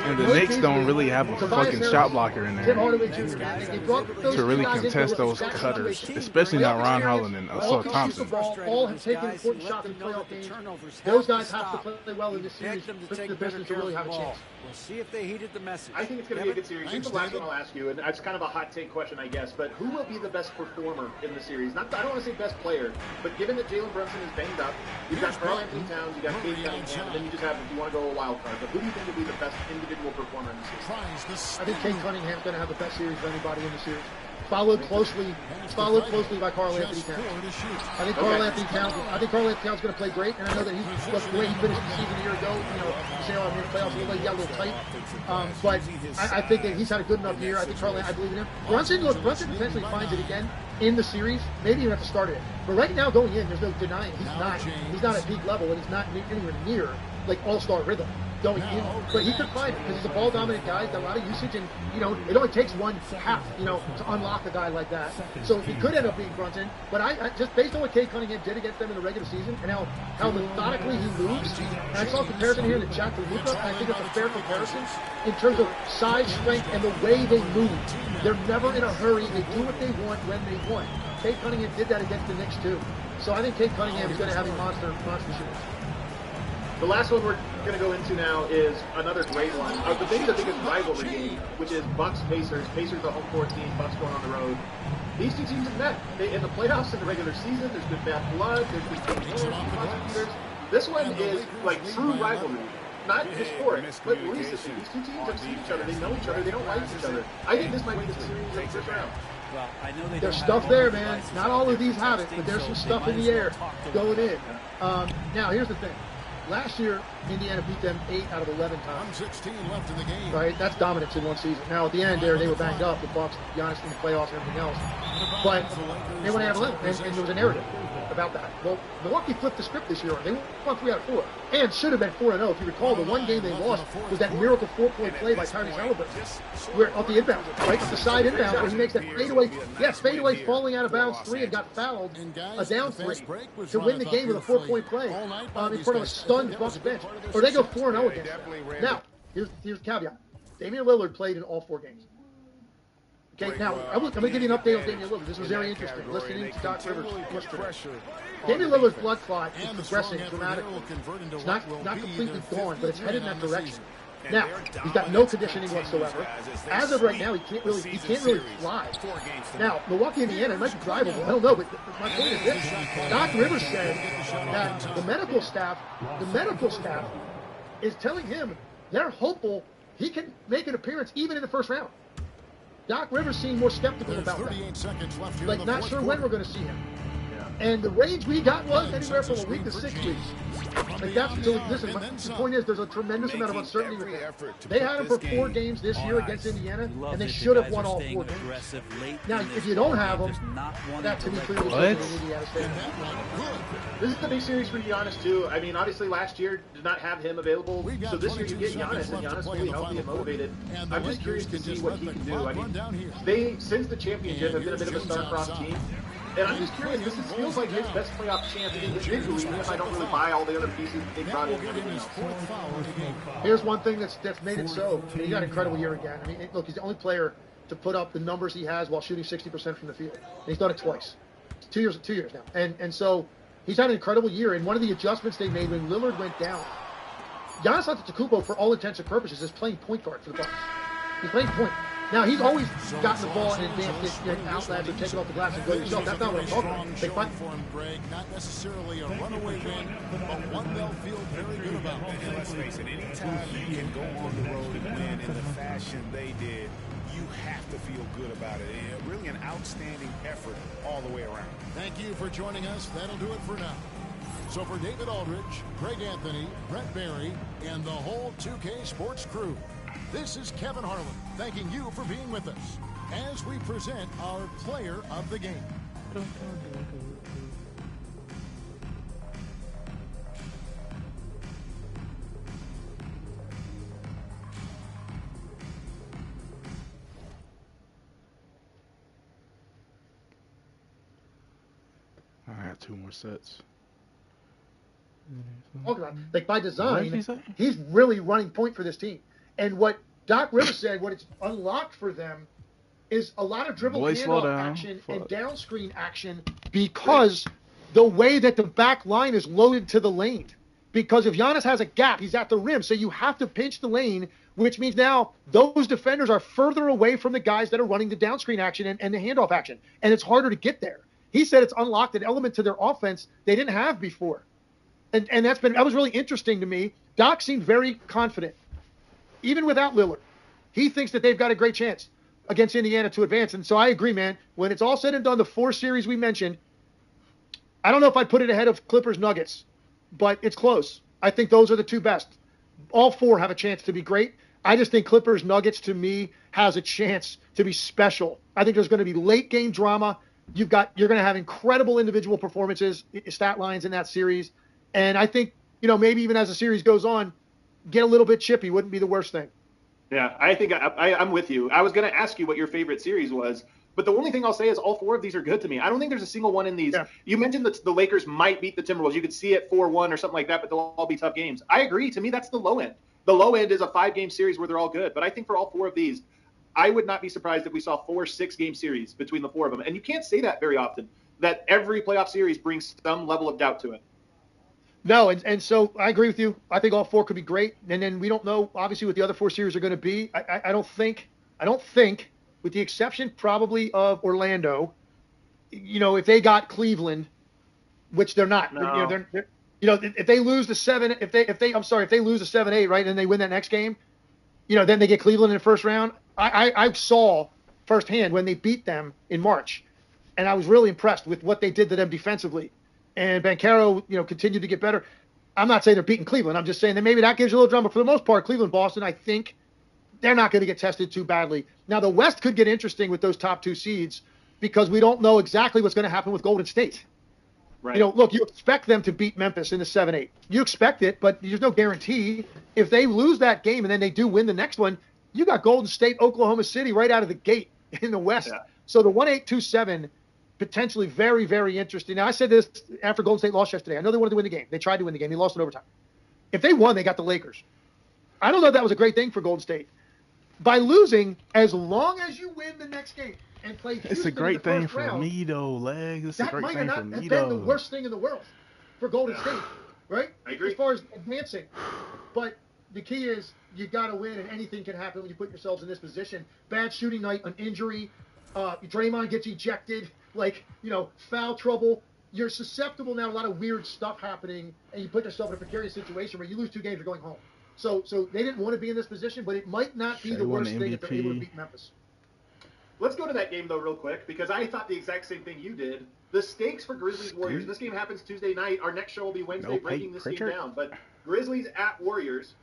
And the Knicks don't really have a fucking shot blocker in there to really contest those cutters, especially not Ron Holland and Asar Thompson. All have taken important shots in playoff games. Those guys have to play well in this series for the Pistons to really have a chance. We'll see if they heeded the message. I think it's going to be a good series. Here's the last one I'll ask you, and it's kind of a hot take question, I guess, but who will be the best performer in the series? I don't want to say best player, but given that Jalen Brunson is banged up, you've got Karl Anthony Towns, you've got Cade Cunningham, and then you just have, if you want to go a wild card, but who do you think will be the best individual performer in the series? I think Cade Cunningham's going to have the best series of anybody in the series. Followed closely by Karl Anthony Towns. I think Karl Anthony Towns is going to play great, and I know that the way he finished the season a year ago, you say, oh, I mean, the playoffs he got a little tight, but I think that he's had a good enough year. I think I believe in him. Brunson potentially finds it again in the series. Maybe even have to start it. But right now, going in, there's no denying he's not at peak level, and he's not anywhere near like all-star rhythm going in. But he could find it because he's a ball-dominant guy. He's got a lot of usage, and it only takes one half, to unlock a guy like that. So he could end up being Brunson. But I just based on what Cade Cunningham did against them in the regular season and how methodically he moves, and I saw a comparison here in the chat to Luka, and I think it's a fair comparison in terms of size, strength, and the way they move. They're never in a hurry. They do what they want when they want. Cade Cunningham did that against the Knicks too. So I think Cade Cunningham is going to have a monster series. The last one we're going to go into now is another great one. Maybe the biggest rivalry game, which is Bucks-Pacers. Pacers the home court team, Bucks going on the road. These two teams have met. In the playoffs, in the regular season, there's been bad blood, there's been prosecutors. This one is like true rivalry. Not historic, but recent. These two teams have seen each other, they know each other, they don't like each other. I think this might be the series of the first round. Well, I know they there's stuff there, man. Not all of these have it, but there's some stuff in the air going in. Now, here's the thing. Last year, Indiana beat them 8 out of 11 times. 1:16 left in the game. Right? That's dominance in one season. Now, at the end there, they were banged up, the Bucks, Giannis in the playoffs and everything else. But they went out of 11, and there was a narrative about that. Well, Milwaukee flipped the script this year. They won 3 out of 4, and should have been 4-0. If you recall, the one game they lost was that miracle 4-point play by Tyrese Halliburton, where off the inbound, right, off the side inbound, where he makes that fadeaway, fadeaway falling out of bounds 3 and got fouled, a down 3 to win the game with a 4-point play in front of a stunned Bucks bench. Or they go 4-0 against them. Now, here's the caveat: Damian Lillard played in all 4 games. Okay, now, I'm going to give you an update on Damian Lillard. This was very interesting, listening to Doc Rivers yesterday. Damian Lillard's blood clot is progressing dramatically. It's not completely gone, but it's headed in that direction. Now, he's got no conditioning whatsoever. As of right now, he can't really fly. Now, Milwaukee, Indiana, it might be drivable. I don't know, but my point is this. Doc Rivers said that the medical staff is telling him they're hopeful he can make an appearance even in the first round. Doc Rivers seemed more skeptical about that. Like, not sure when we're going to see him. And the range we got was anywhere from a week to 6 weeks. Like, that's, so listen, the point is there's a tremendous amount of uncertainty with him. They had him for 4 games this year against Indiana, and they should have won all 4 games. Now, if you don't have him, that to me clearly shows an Indiana State. This is the big series for Giannis, too. I mean, obviously last year did not have him available, so this year you get Giannis, and Giannis fully healthy and motivated. I'm just curious to see what he can do. I mean, they, since the championship, have been a bit of a star-crossed team. And I'm just curious, this feels like his best playoff chance individually, even if I don't really buy all the other pieces that they brought in. Here's one thing that's made it so. I mean, he got an incredible year again. I mean, look, he's the only player to put up the numbers he has while shooting 60% from the field. And he's done it twice. 2 years now. And so he's had an incredible year. And one of the adjustments they made when Lillard went down, Giannis Antetokounmpo, for all intents and purposes, is playing point guard for the Bucks. He's playing point. Now, he's always gotten the ball and advanced it in outlets or taken off the glass and go yourself. That's not what I'm talking about. They fight. Not necessarily a runaway win, but one they'll feel very good about. And let's face it, anytime you can go on the road and win in the fashion they did, you have to feel good about it. And really an outstanding effort all the way around. Thank you for joining us. That'll do it for now. So for David Aldridge, Greg Anthony, Brett Barry, and the whole 2K Sports crew, this is Kevin Harlan thanking you for being with us as we present our player of the game. I got 2 more sets. Like, by design, he's really running point for this team. And what Doc Rivers said, what it's unlocked for them is a lot of dribble handoff action and down screen action because the way that the back line is loaded to the lane. Because if Giannis has a gap, he's at the rim. So you have to pinch the lane, which means now those defenders are further away from the guys that are running the down screen action and the handoff action. And it's harder to get there. He said it's unlocked an element to their offense they didn't have before. And that was really interesting to me. Doc seemed very confident. Even without Lillard, he thinks that they've got a great chance against Indiana to advance. And so I agree, man. When it's all said and done, the 4 series we mentioned, I don't know if I'd put it ahead of Clippers Nuggets, but it's close. I think those are the 2 best. All 4 have a chance to be great. I just think Clippers Nuggets, to me, has a chance to be special. I think there's going to be late game drama. You're going to have incredible individual performances, stat lines in that series. And I think, maybe even as the series goes on, get a little bit chippy wouldn't be the worst thing. Yeah, I think I'm with you. I was going to ask you what your favorite series was, but the only thing I'll say is all 4 of these are good to me. I don't think there's a single one in these. Yeah. You mentioned that the Lakers might beat the Timberwolves. You could see it 4-1 or something like that, but they'll all be tough games. I agree. To me, that's the low end. The low end is a 5-game series where they're all good. But I think for all 4 of these, I would not be surprised if we saw 4 6-game series between the 4 of them. And you can't say that very often, that every playoff series brings some level of doubt to it. No, and so I agree with you. I think all 4 could be great. And then we don't know, obviously, what the other 4 series are going to be. I don't think, with the exception probably of Orlando, if they got Cleveland, which they're not, No. they're if they lose the 7, if they lose the 7-8, right, and they win that next game, then they get Cleveland in the first round. I saw firsthand when they beat them in March, and I was really impressed with what they did to them defensively. And Banchero, continued to get better. I'm not saying they're beating Cleveland. I'm just saying that maybe that gives you a little drama. For the most part, Cleveland, Boston, I think they're not going to get tested too badly. Now, the West could get interesting with those top 2 seeds because we don't know exactly what's going to happen with Golden State. Right. Look, you expect them to beat Memphis in the 7-8. You expect it, but there's no guarantee. If they lose that game and then they do win the next one, you got Golden State, Oklahoma City right out of the gate in the West. Yeah. So the 1-8-2-7, potentially very, very interesting. Now, I said this after Golden State lost yesterday. I know they wanted to win the game. They tried to win the game. They lost in overtime. If they won, they got the Lakers. I don't know if that was a great thing for Golden State. By losing, as long as you win the next game and play Houston, It's a great thing for round, me, though, Legs. It's a that great might thing not for have me, been the though. worst thing in the world for Golden State, right? I agree. As far as advancing. But the key is you got to win, and anything can happen when you put yourselves in this position. Bad shooting night, an injury, Draymond gets ejected, foul trouble. You're susceptible now to a lot of weird stuff happening, and you put yourself in a precarious situation where you lose 2 games, you're going home. So they didn't want to be in this position, but it might not be the worst thing if they're able to beat Memphis. Let's go to that game, though, real quick, because I thought the exact same thing you did. The stakes for Grizzlies-Warriors, this game happens Tuesday night. Our next show will be Wednesday, breaking this game down. But Grizzlies at Warriors.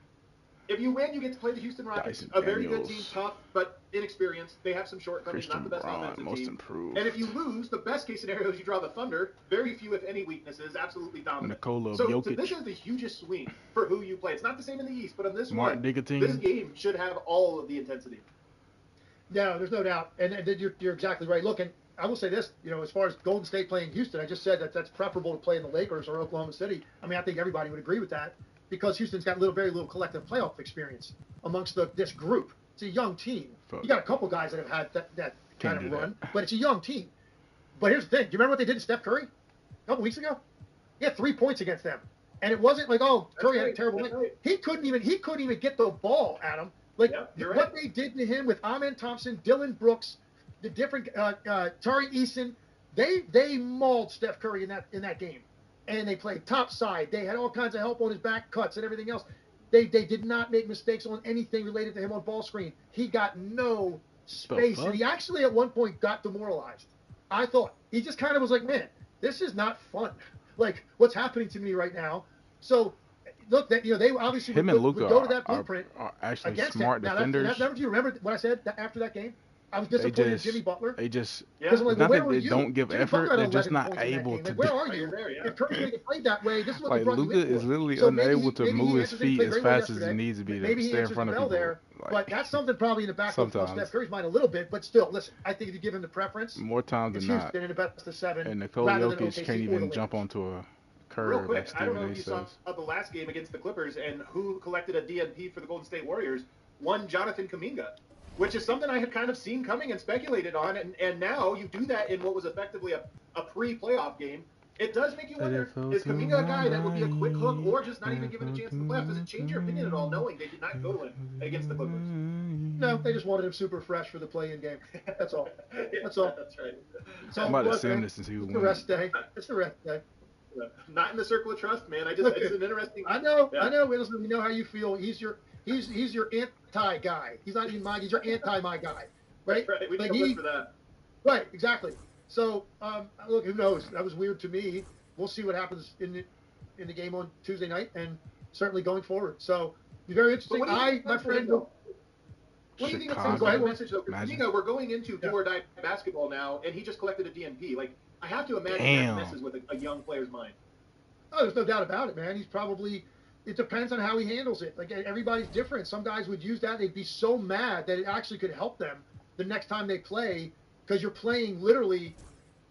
If you win, you get to play the Houston Rockets, a very good team, tough, but inexperienced. They have some shortcomings, not the best offensive team. Improved. And if you lose, the best-case scenario is you draw the Thunder. Very few, if any, weaknesses, absolutely dominant. So this is the hugest swing for who you play. It's not the same in the East, but on this one, this game should have all of the intensity. No, there's no doubt, and you're exactly right. Look, and I will say this, as far as Golden State playing Houston, I just said that's preferable to play in the Lakers or Oklahoma City. I mean, I think everybody would agree with that because Houston's got very little collective playoff experience amongst this group. It's a young team. You got a couple guys that have had that kind of run, but it's a young team. But here's the thing: do you remember what they did to Steph Curry a couple weeks ago? He had 3 points against them, and it wasn't like, Curry had a terrible night. He couldn't even get the ball at him. What they did to him with Amen Thompson, Dylan Brooks, the different Tari Eason, they mauled Steph Curry in that game, and they played top side. They had all kinds of help on his back cuts and everything else. They did not make mistakes on anything related to him on ball screen. He got no space, and he actually at one point got demoralized. I thought he just kind of was like, man, this is not fun. Like what's happening to me right now. So. Look, they obviously would go to that blueprint are actually against smart him. defenders. Now, do you remember what I said after that game? I was disappointed in Jimmy Butler. They just, because I'm like, not where that were they you? don't give Jimmy effort. Butler They're had just 11 not points in that able game. to. Like, where are you? If Curry's going to get played that way, this is what they brought you in Luka for. is literally So unable to move his feet as fast as he yesterday. needs to be Maybe to he stay in answers front of well people. there, but that's something probably in the back of Steph Curry's mind a little bit. But still, listen, I think if you give him the preference, more times than not, Houston in the best of 7, and Nikola Jokic can't even jump onto a curve. Real quick, I don't know if you saw the last game against the Clippers and who collected a DNP for the Golden State Warriors. One Jonathan Kuminga, which is something I had kind of seen coming and speculated on, and now you do that in what was effectively a pre-playoff game. It does make you wonder, is Kuminga a guy that would be a quick hook or just not even given a chance to the playoffs? Does it change your opinion at all knowing they did not go to it against the Clippers? No, they just wanted him super fresh for the play-in game. That's all. That's all. That's right. So, I'm about to send this and see who wins. It's the rest day. It's the rest day. Not in the circle of trust, man. It's an interesting. I know. Listen, we know how you feel. He's your anti guy. He's not even mine. He's your anti my guy, right? Right. We need to look for that. Right. Exactly. So look, who knows? That was weird to me. We'll see what happens in the game on Tuesday night, and certainly going forward. So be very interesting. My friend. What do you think it sends a message though? Because we're going into do or die basketball now, and he just collected a DNP. Like, I have to imagine that messes with a young player's mind. Oh, there's no doubt about it, man. He's probably. It depends on how he handles it. Like, everybody's different. Some guys would use that. They'd be so mad that it actually could help them the next time they play, because you're playing literally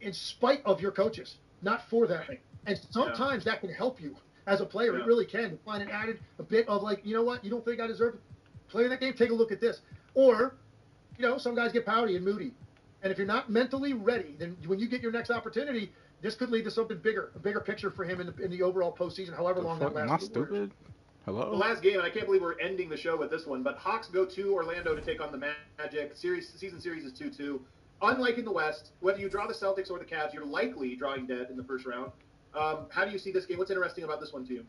in spite of your coaches, not for them. And sometimes that can help you as a player. It really can. Find a bit of like, you know what? You don't think I deserve to play in that game? Take a look at this. Or, some guys get pouty and moody. And if you're not mentally ready, then when you get your next opportunity, this could lead to something bigger, a bigger picture for him in the overall postseason, however long that lasts. Am I stupid? Hello? The last game, and I can't believe we're ending the show with this one, but Hawks go to Orlando to take on the Magic. Season series is 2-2. Unlike in the West, whether you draw the Celtics or the Cavs, you're likely drawing dead in the first round. How do you see this game? What's interesting about this one to you?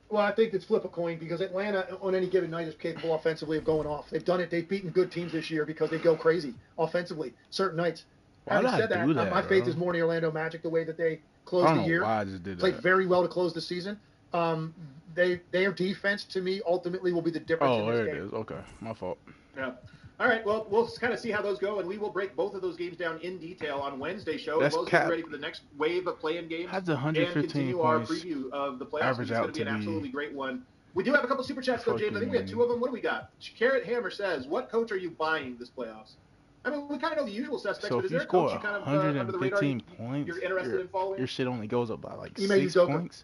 Well, I think it's flip a coin because Atlanta on any given night is capable offensively of going off. They've done it. They've beaten good teams this year because they go crazy offensively certain nights. Having said that, my faith is more in the Orlando Magic, the way that they closed the year. Why I just did played that. very well to close the season. Their defense, to me, ultimately will be the difference in this game. Oh, there it is. Okay, my fault. Yeah. All right, well, we'll kind of see how those go, and we will break both of those games down in detail on Wednesday's show, as well as get ready for the next wave of play-in games. Had the 115 and continue our preview of the playoffs, which is going to be an absolutely great one. We do have a couple super chats, though, James. I think we have 2 of them. What do we got? Carrot Hammer says, what coach are you buying this playoffs? I mean, we kind of know the usual suspects, So but is if you there a coach score you kind of 115 points, you're interested in following? your shit only goes up by like Ime 6 Udoka. points.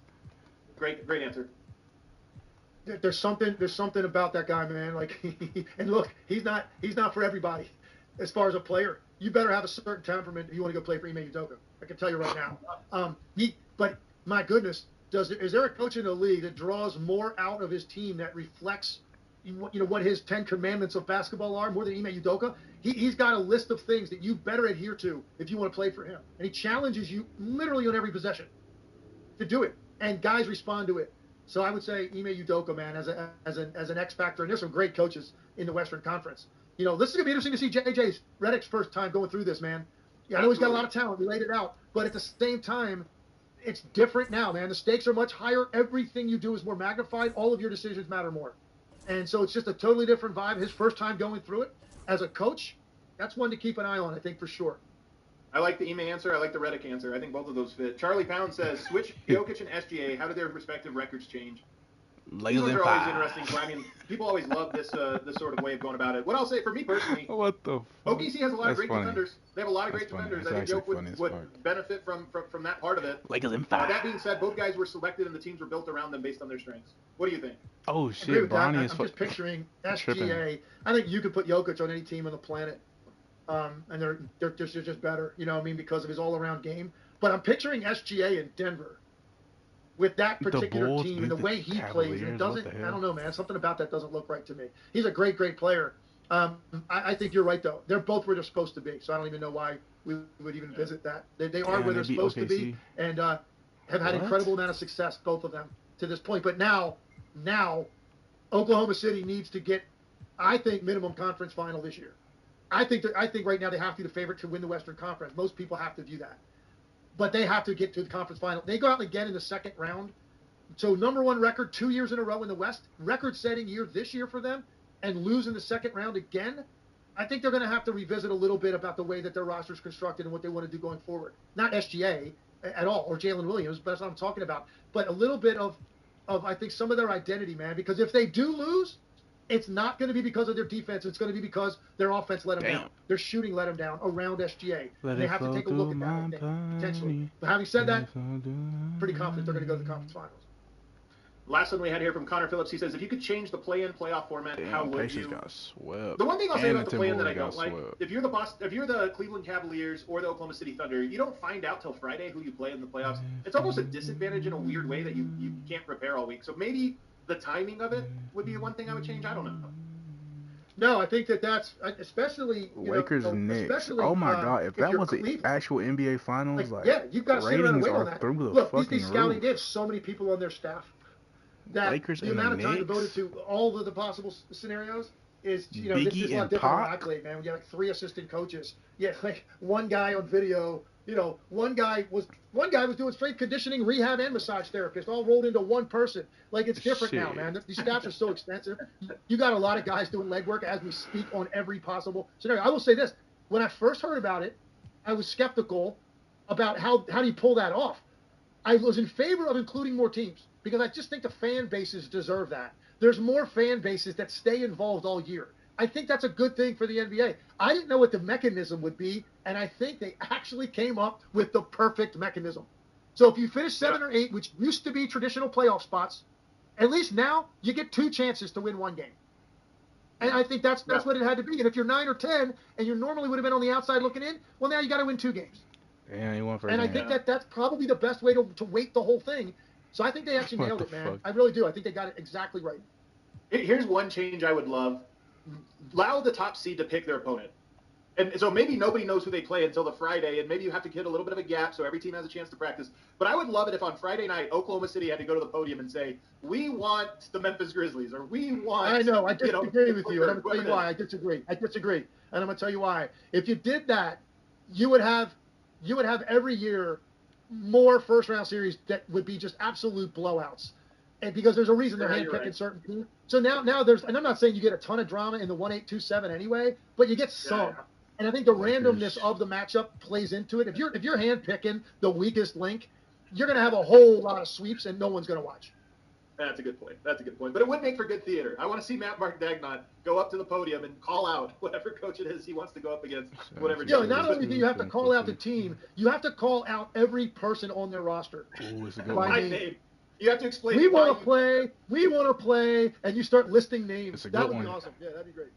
Great answer. There's something about that guy, man. Like, and look, he's not for everybody. As far as a player, you better have a certain temperament if you want to go play for Ime Udoka. I can tell you right now. But my goodness, is there a coach in the league that draws more out of his team that reflects, what his 10 commandments of basketball are more than Ime Udoka? He's got a list of things that you better adhere to if you want to play for him, and he challenges you literally on every possession to do it, and guys respond to it. So I would say Ime Udoka, man, as an X factor, and there's some great coaches in the Western Conference. This is gonna be interesting to see JJ Redick's first time going through this, man. I know he's got a lot of talent. We laid it out, but at the same time, it's different now, man. The stakes are much higher. Everything you do is more magnified. All of your decisions matter more, and so it's just a totally different vibe. His first time going through it as a coach, that's one to keep an eye on, I think, for sure. I like the Ime answer. I like the Redick answer. I think both of those fit. Charlie Pound says, switch Jokic and SGA. How do their respective records change? These ones are always interesting. I mean, people always love this sort of way of going about it. What I'll say for me personally, What the fuck? OKC has a lot of great defenders. They have a lot of great defenders. I think Jokic would benefit from that part of it. Lakers in 5. That being said, both guys were selected and the teams were built around them based on their strengths. What do you think? Oh, I agree shit. with that. Bronny I'm is just picturing SGA. tripping. I think you could put Jokic on any team on the planet, and they're just better. You know what I mean? Because of his all-around game. But I'm picturing SGA in Denver with that particular Bulls team and the way he plays. It doesn't. I don't know, man. Something about that doesn't look right to me. He's a great player. I think you're right, though. They're both where they're supposed to be. So I don't even know why we would even visit that. They are where they're supposed to be, and have had incredible amount of success, both of them, to this point. But now Oklahoma City needs to get, I think, minimum conference final this year. I think right now they have to be the favorite to win the Western Conference. Most people have to view that. But they have to get to the conference final. They go out again in the second round. So number 1 record 2 years in a row in the West, record-setting year this year for them, and lose in the second round again. I think they're going to have to revisit a little bit about the way that their roster is constructed and what they want to do going forward. Not SGA at all, or Jalen Williams, but that's what I'm talking about. But a little bit of I think, some of their identity, man. Because if they do lose, it's not going to be because of their defense. It's going to be because their offense let them down. Their shooting let them down around SGA. They have to take a look at that, I think, potentially. But having said that, pretty confident they're going to go to the conference finals. Last one we had here from Connor Phillips. He says, if you could change the play-in playoff format, how would you? Got swept. The one thing I'll say about the play-in that I don't like, swept. if you're the Cleveland Cavaliers or the Oklahoma City Thunder, you don't find out till Friday who you play in the playoffs. It's almost a disadvantage in a weird way that you can't prepare all week. So maybe the timing of it would be the one thing I would change. I don't know. No, I think that's especially Lakers and Knicks. Oh my God! If that was the actual NBA Finals, you've got to sit around and wait on that. Through the Look, these scouting, they have so many people on their staff that Lakers the and amount of time Knicks. devoted to all of the possible scenarios is, this Biggie is a lot and different than I Pac. played, man. We got like 3 assistant coaches. Yeah, like one guy on video. One guy was doing strength conditioning, rehab, and massage therapist, all rolled into one person. Like, it's different now, man. These staffs are so expensive. You got a lot of guys doing legwork as we speak on every possible scenario. I will say this: when I first heard about it, I was skeptical about how do you pull that off. I was in favor of including more teams because I just think the fan bases deserve that. There's more fan bases that stay involved all year. I think that's a good thing for the NBA. I didn't know what the mechanism would be, and I think they actually came up with the perfect mechanism. So if you finish 7 or 8, which used to be traditional playoff spots, at least now you get 2 chances to win 1 game. And I think that's what it had to be. And if you're 9 or 10, and you normally would have been on the outside looking in, well, now you got to win 2 games. Yeah, you won first. And I think that's probably the best way to weight the whole thing. So I think they actually nailed it, man. I really do. I think they got it exactly right. Here's one change I would love. Allow the top seed to pick their opponent. And so maybe nobody knows who they play until the Friday, and maybe you have to hit a little bit of a gap so every team has a chance to practice. But I would love it if on Friday night, Oklahoma City had to go to the podium and say, we want the Memphis Grizzlies, or we want... I know, I disagree with you, and I'm going to tell you why. I disagree. And I'm going to tell you why. If you did that, you would have every year more first-round series that would be just absolute blowouts. And because there's a reason they're handpicking certain teams. So now there's, and I'm not saying you get a ton of drama in the 1-8-2-7 anyway, but you get some. Yeah. And I think the randomness of the matchup plays into it. If you're handpicking the weakest link, you're going to have a whole lot of sweeps, and no one's going to watch. That's a good point. But it would make for good theater. I want to see Matt Mark Dagnott go up to the podium and call out whatever coach it is he wants to go up against. Whatever. Yeah, not only do you have to call out the team, you have to call out every person on their roster. Ooh, it's a good by name. You have to explain. We want to play, and you start listing names. That would be awesome. Yeah, that'd be great.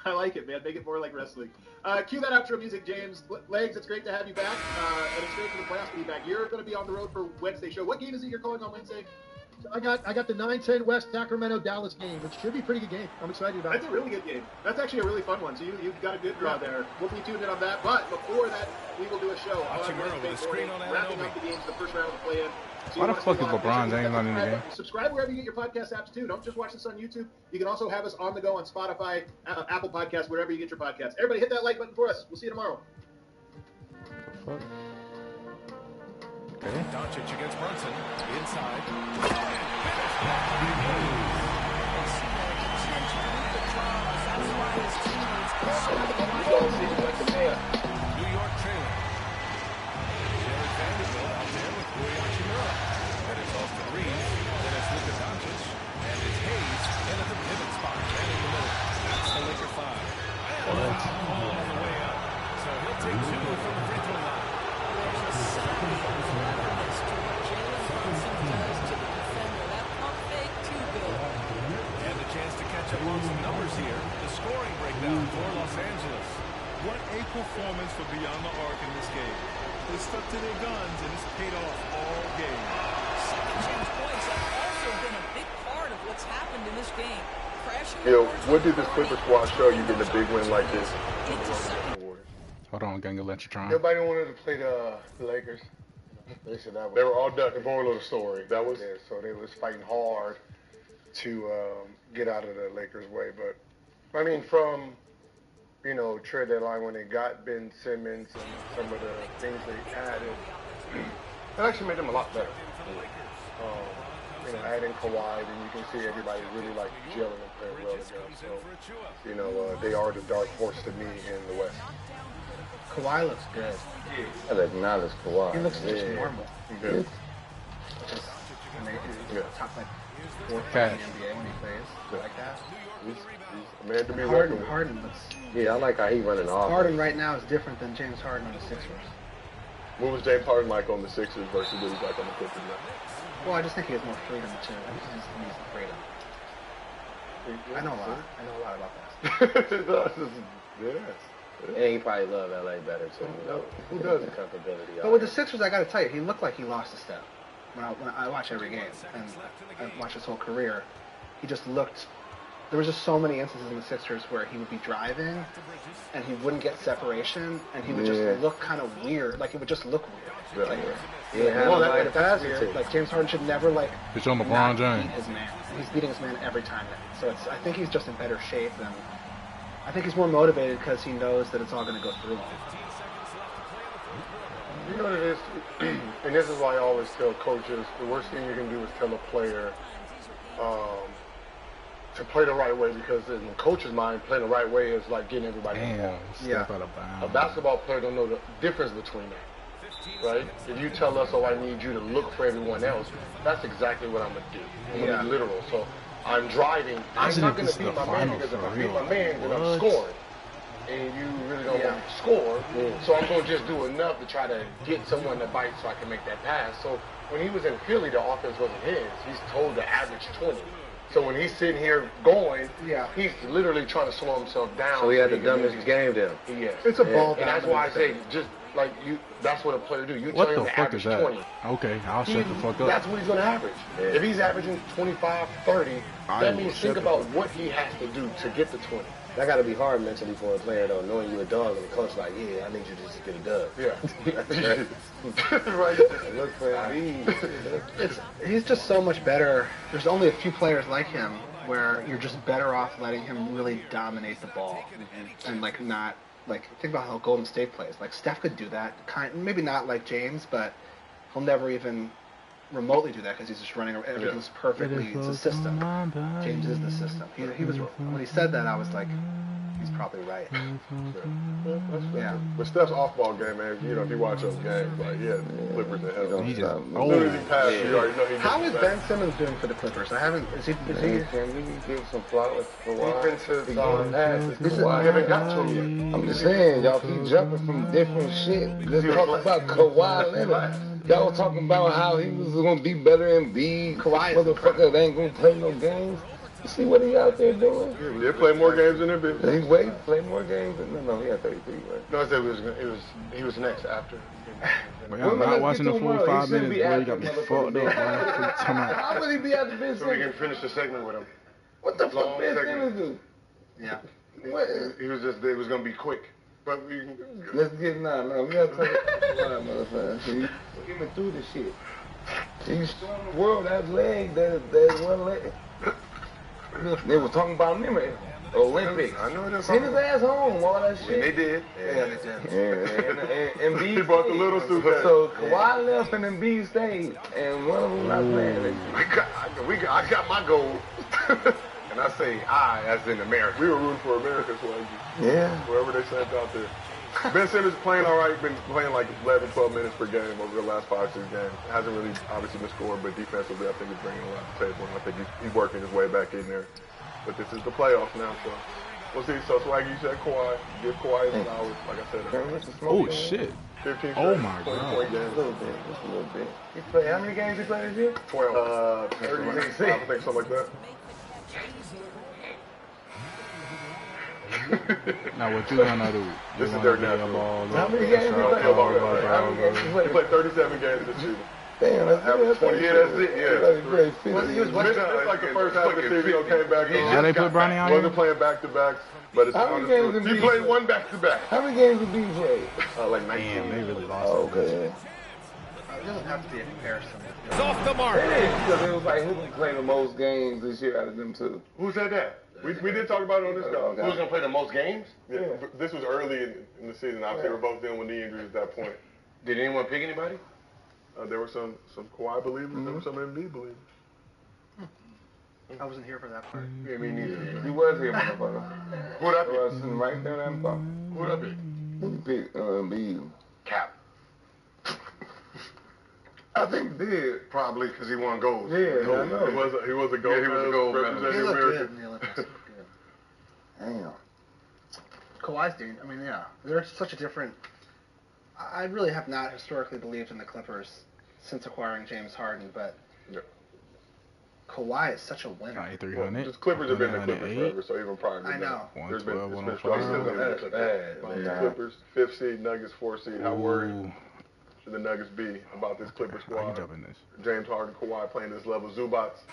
I like it, man. Make it more like wrestling. Cue that outro music, James. Legs, it's great to have you back, and it's great for the playoffs to be back. You're going to be on the road for Wednesday show. What game is it you're calling on Wednesday? I got the 9-10 West Sacramento Dallas game, which should be a pretty good game. I'm excited about it. That's a really good game. That's actually a really fun one. So you've got a good draw there. We'll be tuned in on that. But before that, we will do a show on Wednesday morning, wrapping up the games, the first round of the play-in. So why the fuck is LeBron James not in the game? Subscribe wherever you get your podcast apps too. Don't just watch this on YouTube. You can also have us on the go on Spotify, Apple Podcasts, wherever you get your podcasts. Everybody hit that like button for us. We'll see you tomorrow. Fuck. Okay. Doncic against Brunson. Inside. New York trailing. Jared Vanderbilt out there with Rui Hachimura. Then it's Austin Reeves. Then it's Luka Doncic. And it's Hayes in at the pivot spot. And in the middle. That's the Laker 5. And all the way up. So he'll take 2 from the free throw line. And a chance to catch up on some numbers here. The scoring breakdown for Los Angeles. What a performance for Beyond the Arc in this game. They stuck to their guns, and it's paid off all game. Second chance points have also been a big part of what's happened in this game. What did this Clipper squad show you getting a big win like this? Hold on, gang, let you try. Nobody wanted to play the Lakers. They said that they were all done. The moral of the story. That was it. So they was fighting hard to get out of the Lakers' way. But I mean, from trade deadline when they got Ben Simmons and some of the things they added, it actually made them a lot better. Adding Kawhi, then you can see everybody really like gelling and playing well together. So, they are the dark horse to me in the West. Kawhi looks good. I acknowledge Kawhi. He looks just normal. Good. Just amazing. Top like 4 in the NBA when he plays like that. He's a man to be reckoned with. Harden looks. Yeah, I like how he running off. Harden right now is different than James Harden on the Sixers. What was James Harden like on the Sixers versus what he's like on the Clippers now? Well, I just think he has more freedom too. He just needs the freedom. I know a lot about that. Yes. And he probably love LA better too. Who doesn't? Comfortability. But with the Sixers, I got to tell you, he looked like he lost a step. When I watch every game and I watch his whole career, he just looked. There was just so many instances in the Sixers where he would be driving and he wouldn't get separation and he would just look kind of weird. Like, it would just look weird. Like, that's weird. Like, James Harden should never, It's on LeBron James. Beat his man. He's beating his man every time. So I think he's just in better shape than... I think he's more motivated because he knows that it's all going to go through him. You know what it is? And this is why I always tell coaches, the worst thing you can do is tell a player to play the right way, because in the coach's mind, playing the right way is like getting everybody involved. Step out of bounds. A basketball player don't know the difference between that, right? If you tell us, I need you to look for everyone else, that's exactly what I'm going to do. I'm going to be literal. So I'm driving. I'm not going to beat my man, because if I beat my man, then I'm scoring. And you really don't want to score. So I'm going to just do enough to try to get someone to bite so I can make that pass. So when he was in Philly, the offense wasn't his. He's told to average 20. So when he's sitting here going, he's literally trying to slow himself down. So he had to dumb his game down. Yes. It's a ball And that's why I say, just like you, that's what a player do. You What tell him the to fuck average is that? 20. Okay, I'll shut the fuck up. That's what he's going to average. If he's averaging 25, 30, I that will means shut think the about fuck what he has to do to get to 20. That got to be hard mentally for a player, though, knowing you're a dog and the coach like, yeah, I need you to just get a dub. Yeah. Right. Look for him. He's just so much better. There's only a few players like him where you're just better off letting him really dominate the ball and like not like think about how Golden State plays. Like Steph could do that, maybe not like James, but he'll never even remotely do that because he's just running everything's perfectly. It's a system. James is the system. He was when he said that, I was like, he's probably right. Yeah. But Steph's off-ball game, man, you know, if you watch those games, like, Clippers in hell. He just, As soon as he passed, you already know he's How is Ben Simmons doing for the Clippers? I haven't. Is he? Can we give some flowers for a while? Defensive passes. I haven't got to him yet. I'm just saying, y'all keep jumping from different shit. Let's talk about Kawhi Leonard. Y'all talking about how he was going to be better in B. Kawhi motherfucker that ain't going to play no games. You see what he out there doing? They play more games than him. He play more games than no, he had 33, right? No, I said he was next after. But I'm not watching the full 5 minutes, bro. You got me fucked up, man. How would he be after Ben Simmons? So we can finish the segment with him. What the fuck Ben Simmons do? Yeah. He was just, it was going to be quick. But we can... Let's get no. We got to talk about motherfucker. See, even through this shit. He's showing the world that leg, that one leg. They were talking about him at Olympics. I know it is. Send his ass home, all that shit. And they did. Yeah, and Embiid he brought the little suit back. So Kawhi left and Embiid stayed, and one of them not playing. I got my goal. And I say I, as in America. We were rooting for America, so wherever they sent out there. Ben Simmons playing all right, been playing like 11, 12 minutes per game over the last 5, 6 games. Hasn't really obviously been scoring, but defensively I think he's bringing a lot to the table. And I think he's working his way back in there. But this is the playoffs now, so we'll see. So Swaggy, you said Kawhi. Give Kawhi his flowers, like I said. Oh, shit. 15 oh, my God. A little bit. He played, how many games he played this year? 12. 30, I think something like that. Now what you gonna do? This is their natural. How many games he played? He played 37 games this season. Damn, that's it. 20 years, that's it. Yeah. It's like the first half of the season, he came back. How they put Bronny on? Wasn't playing back-to-backs, but it's he played one back-to-back. How many games did he play? Like 19. Damn, they really lost. Oh, okay. It doesn't have to be a comparison. It's off the mark. Because it was like, who can play the most games this year out of them two? Who said that? We did talk about it on this show. Okay. Who's going to play the most games? Yeah. This was early in the season. Obviously, we're both dealing with knee injuries at that point. Did anyone pick anybody? There were some Kawhi believers. There were some Embiid believers. I wasn't here for that part. Yeah, me neither. He was here, motherfucker. Who'd I pick? I was sitting right there in that bar. Who'd I pick? Who'd you pick? Embiid. Cap. I think he did. Probably because he won gold. Yeah, I know. He was a gold medalist. He was a gold medalist. He looked good in the Olympics. Damn. Kawhi's doing, I mean, yeah. They're such a different... I really have not historically believed in the Clippers since acquiring James Harden, but Kawhi is such a winner. 300. Just Clippers have been the Clippers forever, so even prior to that. I know. There's been 112, struggles. Clippers, 5th seed, Nuggets, 4th seed. How worried should the Nuggets be about this Clippers squad? James Harden, Kawhi playing this level. Zubats,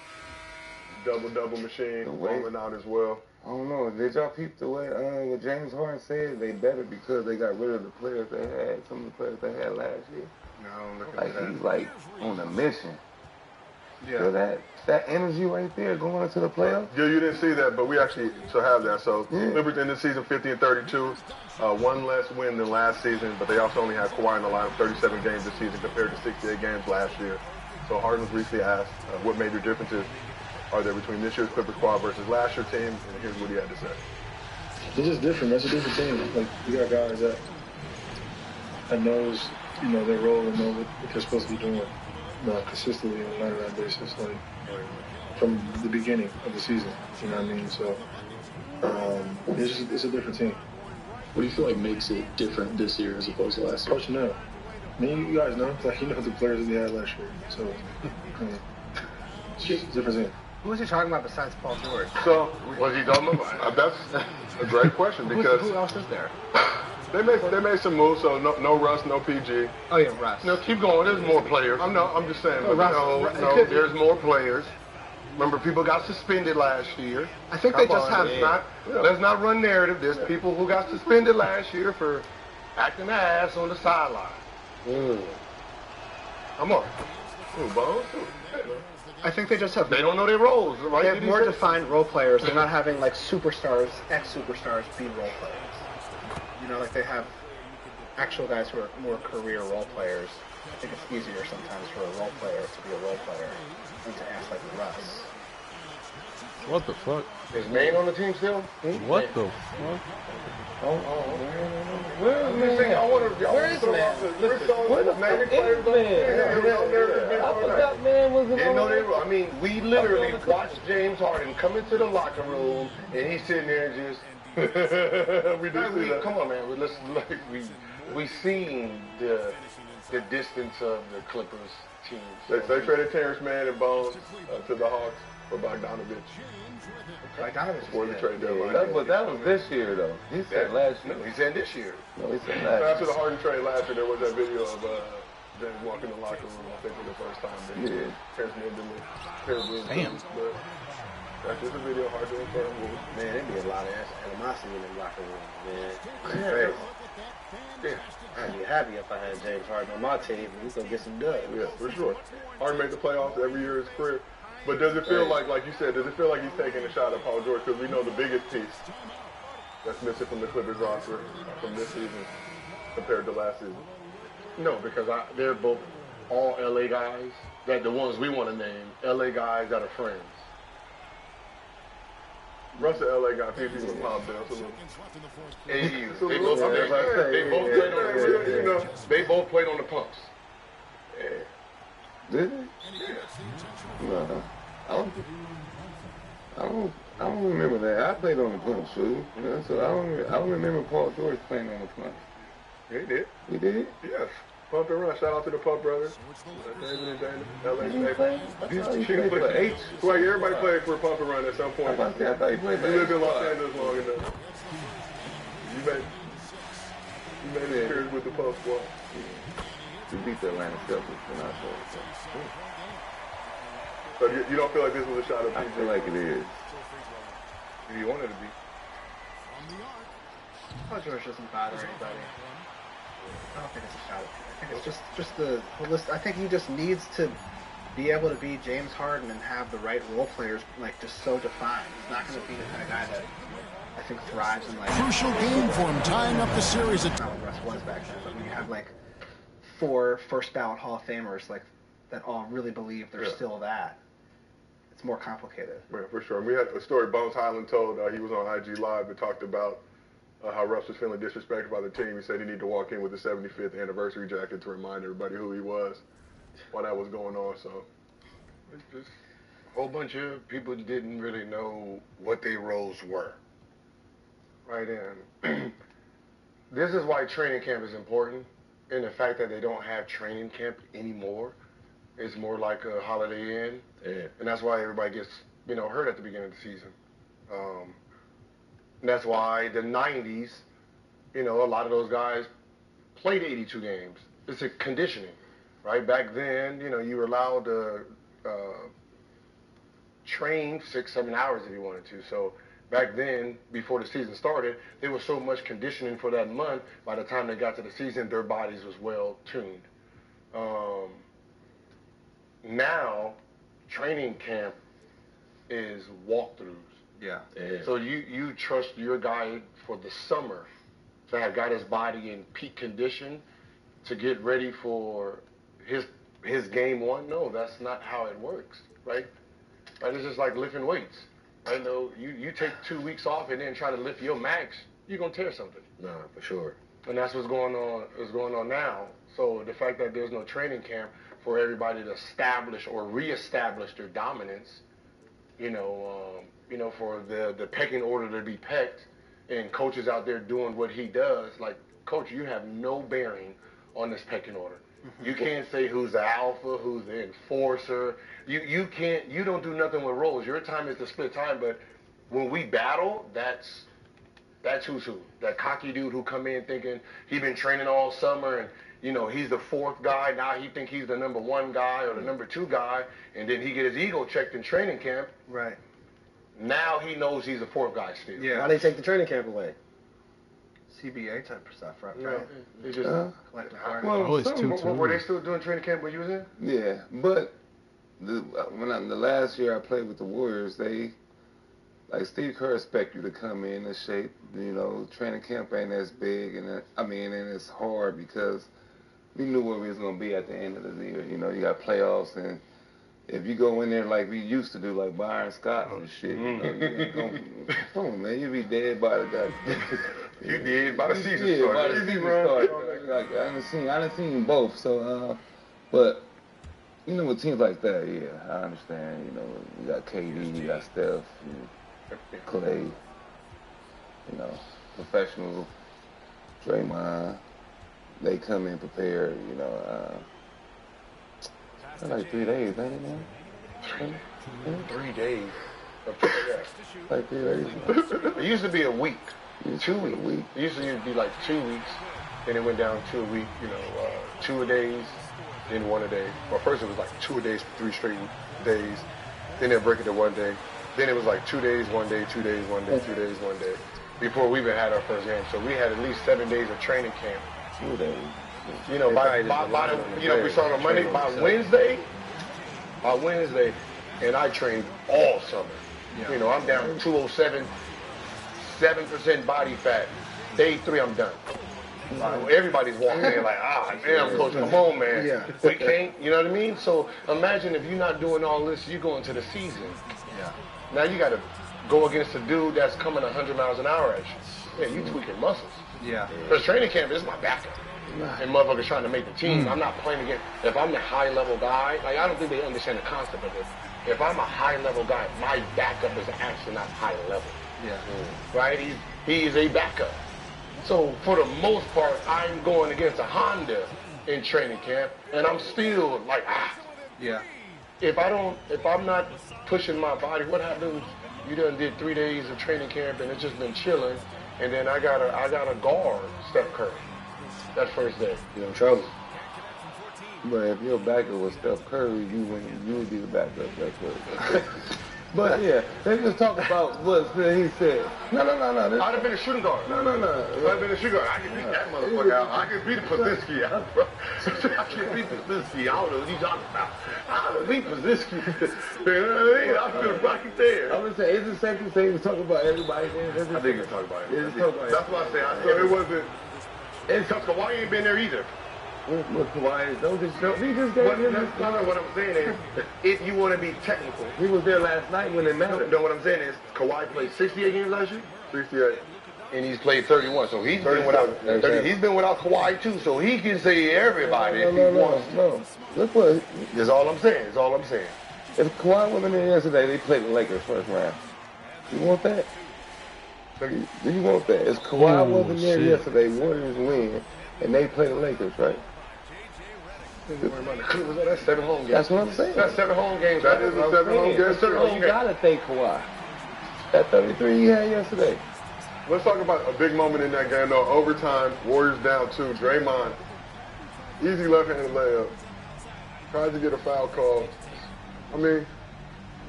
double machine, rolling out as well. I don't know. Did y'all peep the way what James Harden said? They better because they got rid of the players they had, some of the players they had last year. No, look like at that. He's like on a mission. Yeah. So that energy right there going into the playoffs. Yeah, you didn't see that, but we actually have that. So Clippers in this season 50-32, one less win than last season, but they also only had Kawhi in the lineup 37 games this season compared to 68 games last year. So Harden was recently asked what major differences are there between this year's Clippers squad versus last year's team, and here's what he had to say. It's just different. That's a different team. Like, you got guys that knows, their role and know what they're supposed to be doing consistently on a night-to-night basis, like from the beginning of the season. You know what I mean? So it's a different team. What do you feel like makes it different this year as opposed to last year? Personnel. I mean, you guys know, like the players that we had last year. So it's just a different team. Who was he talking about besides Paul George? So, was he talking about? That's a great question because who else is there? They made some moves, so no Russ, no PG. Oh yeah, Russ. No, keep going. There's more players. I'm just saying. No, But Russ, no, there's more players. Remember, people got suspended last year. I think they just have. Let's not run narrative. There's people who got suspended last year for acting ass on the sideline. Come on. Bones? I think they just have. They don't know their roles, right? They have more defined role players. They're not having like superstars, ex-superstars be role players. You know, like they have actual guys who are more career role players. I think it's easier sometimes for a role player to be a role player than to act like Russ. What the fuck? Is Maine on the team still? What the fuck? Where is man? Where is man? Where the fuck is man? I forgot man was in on. I mean, we literally watched James Harden come into the locker room and he's sitting there and just. we just see that. Come on, man. We seen the distance of the Clippers team. They traded Terrence Mann and Bones to the Hawks for Bogdanovich. Bogdanovich before the trade deadline. That was this year, though. He said last year. No, he said this year. No, he said last year. After the Harden trade last year, there was that video of James walking in the locker room, I think, for the first time. Yeah. Terrence Mann didn't look terribly impressed, but that's just a video, hard to confirm. Man, there'd be a lot of animosity in the locker room, man. Yeah. I'd be happy if I had James Harden on my team and he's gonna get some dubs. Yeah, for sure. Harden made the playoffs every year of his career. But does it feel like you said, does it feel like he's taking a shot at Paul George? Because we know the biggest piece that's missing from the Clippers roster from this season compared to last season. No, because they're both all LA guys, that the ones we want to name, LA guys that are friends. Russ and LA guy, people with Palm dance a little. AU. They both played on the pumps. Yeah. Did they? No. I don't remember that. I played on the pump, too. So I don't remember Paul George playing on the pump. Yeah, he did. He did? Yes. Pump and run. Shout out to the Pump brothers. David and Dana. LA. Everybody played for Pump and Run at some point. I thought he played for You lived in Los Angeles long enough. You made it here with the Pump squad. We beat the Atlanta Celtics when I saw it. So you don't feel like this was a shot at PG? I feel like it is. If you wanted to be. Paul George doesn't bother anybody. I don't think it's a shot. I think it's just the holistic. I think he just needs to be able to be James Harden and have the right role players, like, just so defined. He's not going to be the kind of guy that I think thrives in, like, crucial game for him, tying up the series. Not what Russ was back then, but when you have like 4 first ballot Hall of Famers, like, that all really believe they're still that, it's more complicated. Yeah, for sure. And we had a story Bones Highland told. He was on IG Live and talked about how Russ was feeling disrespected by the team. He said he needed to walk in with the 75th anniversary jacket to remind everybody who he was while that was going on. So it's just a whole bunch of people didn't really know what their roles were. Right, and this is why training camp is important, and the fact that they don't have training camp anymore. It's more like a Holiday Inn, and that's why everybody gets hurt at the beginning of the season. And that's why the 90s, a lot of those guys played 82 games. It's a conditioning, right? Back then, you were allowed to train 6-7 hours if you wanted to. So back then, before the season started, there was so much conditioning for that month. By the time they got to the season, their bodies was well tuned. Now, training camp is walkthroughs. Yeah. So you trust your guy for the summer to have got his body in peak condition to get ready for his game one? No, that's not how it works, right? Right? It's just like lifting weights. I know you take 2 weeks off and then try to lift your max, you're gonna tear something. No, for sure. And that's what's going on now. So the fact that there's no training camp for everybody to establish or reestablish their dominance, for the pecking order to be pecked, and coaches out there doing what he does, like, Coach, you have no bearing on this pecking order. You can't say who's the alpha, who's the enforcer. You can't. You don't do nothing with roles. Your time is to split time. But when we battle, that's who's who. That cocky dude who come in thinking he been training all summer and he's the fourth guy. Now he think he's the number 1 guy or the number 2 guy, and then he get his ego checked in training camp. Right. Now he knows he's the 4th guy still. Yeah. Why they take the training camp away? CBA type of stuff, right? Yeah. They just Collective well, were they still doing training camp when you was in? Yeah, but the last year I played with the Warriors, they like Steve Kerr expect you to come in shape. Training camp ain't as big, and it's hard because we knew where we was gonna be at the end of the year. You got playoffs, and if you go in there like we used to do, like Byron Scott and shit, come on, man, you be dead by the guy. You did by the season start. By the season start. Like, I done seen both. So, but with teams like that, yeah, I understand. You got KD, you got Steph, Clay. Professional, Draymond. They come in prepared. Like 3 days, ain't it, man? 3 days. Like 3 days. It used to be a week. 2 weeks. It used to be like 2 weeks. Then it went down to a week. 2 a days, then 1 a day. Well, first it was like 2 a days for 3 straight days. Then they'll break it to 1 day. Then it was like 2 days, 1 day, 2 days, 1 day, 2 days, 1 day. Before we even had our first game, so we had at least 7 days of training camp. 2 days. We started on Monday. By Wednesday, and I trained all summer. Yeah. I'm down 207, 7% body fat. Day 3, I'm done. Everybody's walking in like, damn, coach, come on, man. Yeah. We can't, you know what I mean? So imagine if you're not doing all this, you go into the season. Yeah. Now you got to go against a dude that's coming 100 miles an hour at you. Yeah, you tweaking muscles. Yeah. Because training camp is my backup. And motherfuckers trying to make the team. I'm not playing against. If I'm the high level guy, like I don't think they understand the concept of it. If I'm a high level guy, my backup is actually not high level. Yeah. Right? He's a backup. So for the most part, I'm going against a Honda in training camp, and I'm still like, Yeah. If I'm not pushing my body, what happens? You done did 3 days of training camp, and it's just been chilling, and then I gotta guard Steph Curry that first day. You're in trouble. But if your backup was Steph Curry, you would be the backup Steph Curry. But yeah, they just talk about what he said. No. I'd have been a shooting guard. No. I'd have been a shooting guard. I can beat that motherfucker out. I can beat Pozinski out, bro. I can beat Pozinski. I don't know what you talking about. I can beat Pozinski. You know what I mean? I feel right there. I'm gonna say, is it safe to say we talk about everybody? I think you talk about it. That's why I say I thought it wasn't. Because Kawhi ain't been there either. Look, Kawhi, don't just he just gave him this. What I'm saying is, if you want to be technical, he was there last night when it mattered. No, what I'm saying is, Kawhi played 68 games last year. 68. And he's played 31, so he's been without. He's been without Kawhi too, so he can say everybody if he wants. No. Look what. That's all I'm saying. That's all I'm saying. If Kawhi wasn't there yesterday, they played the Lakers first round. You want that? Do you want that? If Kawhi wasn't there yesterday, Warriors win, and they play the Lakers, right? That's 7 home games. That's what I'm saying. That's 7 home games. That is a 7 home game. You gotta thank Kawhi. That 33 he had yesterday. Let's talk about a big moment in that game, though. Overtime, Warriors down 2. Draymond, easy left-handed layup. Tries to get a foul call. I mean,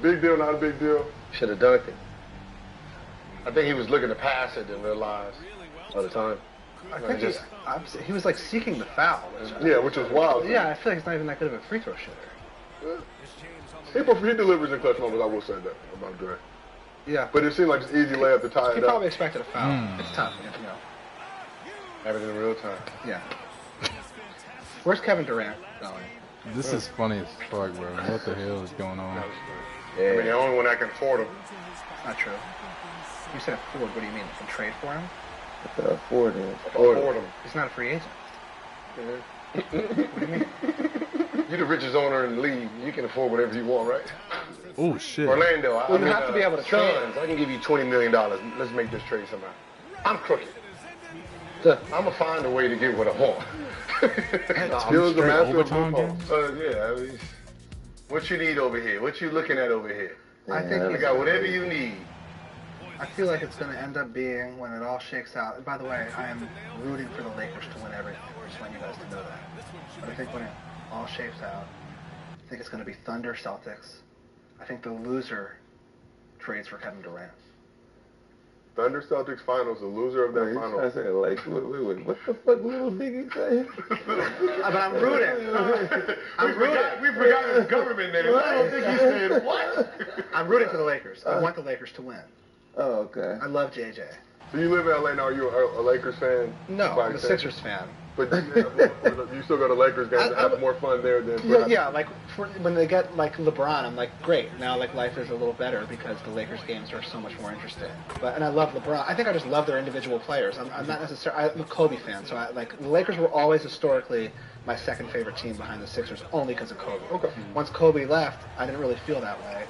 big deal, not a big deal. Should have dunked it. I think he was looking to pass it and realized all the time. I think he was like seeking the foul. Yeah, which is wild. Yeah, I feel like he's not even that good of a free throw shooter. He delivers in clutch moments, I will say that about Dre. Yeah. But it seemed like just easy layup to tie it up. He probably expected a foul. It's tough, you know. Have it in real time. Yeah. Where's Kevin Durant going? This is funny as fuck, bro. What the hell is going on? Yeah. I mean, the only one that can afford him. Not true. You said afford. What do you mean? Can trade for him? Afford him. Afford him. He's not a free agent. What do you mean? You're the richest owner in the league. You can afford whatever you want, right? Oh, shit. Orlando, you have to be able to trade. Suns, I can give you $20 million. Let's make this trade somehow. I'm crooked. I'm going to find a way to get what I want. Skills are master of football. Yeah, I mean, what you need over here? What you looking at over here? I think we got whatever you need. I feel like it's going to end up being, when it all shakes out, and by the way, I am rooting for the Lakers to win everything. I just want you guys to know that. But I think when it all shakes out, I think it's going to be Thunder Celtics. I think the loser trades for Kevin Durant. Thunder Celtics finals, the loser of that final. I said, like, wait, what the fuck little Biggie saying? But I'm rooting. We forgot his government name. I don't think he said what. I'm rooting for the Lakers. I want the Lakers to win. Oh, okay. I love JJ. So you live in LA now, are you a Lakers fan? No, I'm a Sixers fan. But you still go to Lakers games and have more fun there than Yeah, like when they get like LeBron, I'm like, great. Now like life is a little better because the Lakers games are so much more interesting. And I love LeBron. I think I just love their individual players. I'm not necessarily. I'm a Kobe fan, so the Lakers were always historically my second favorite team behind the Sixers, only because of Kobe. Okay. Once Kobe left, I didn't really feel that way.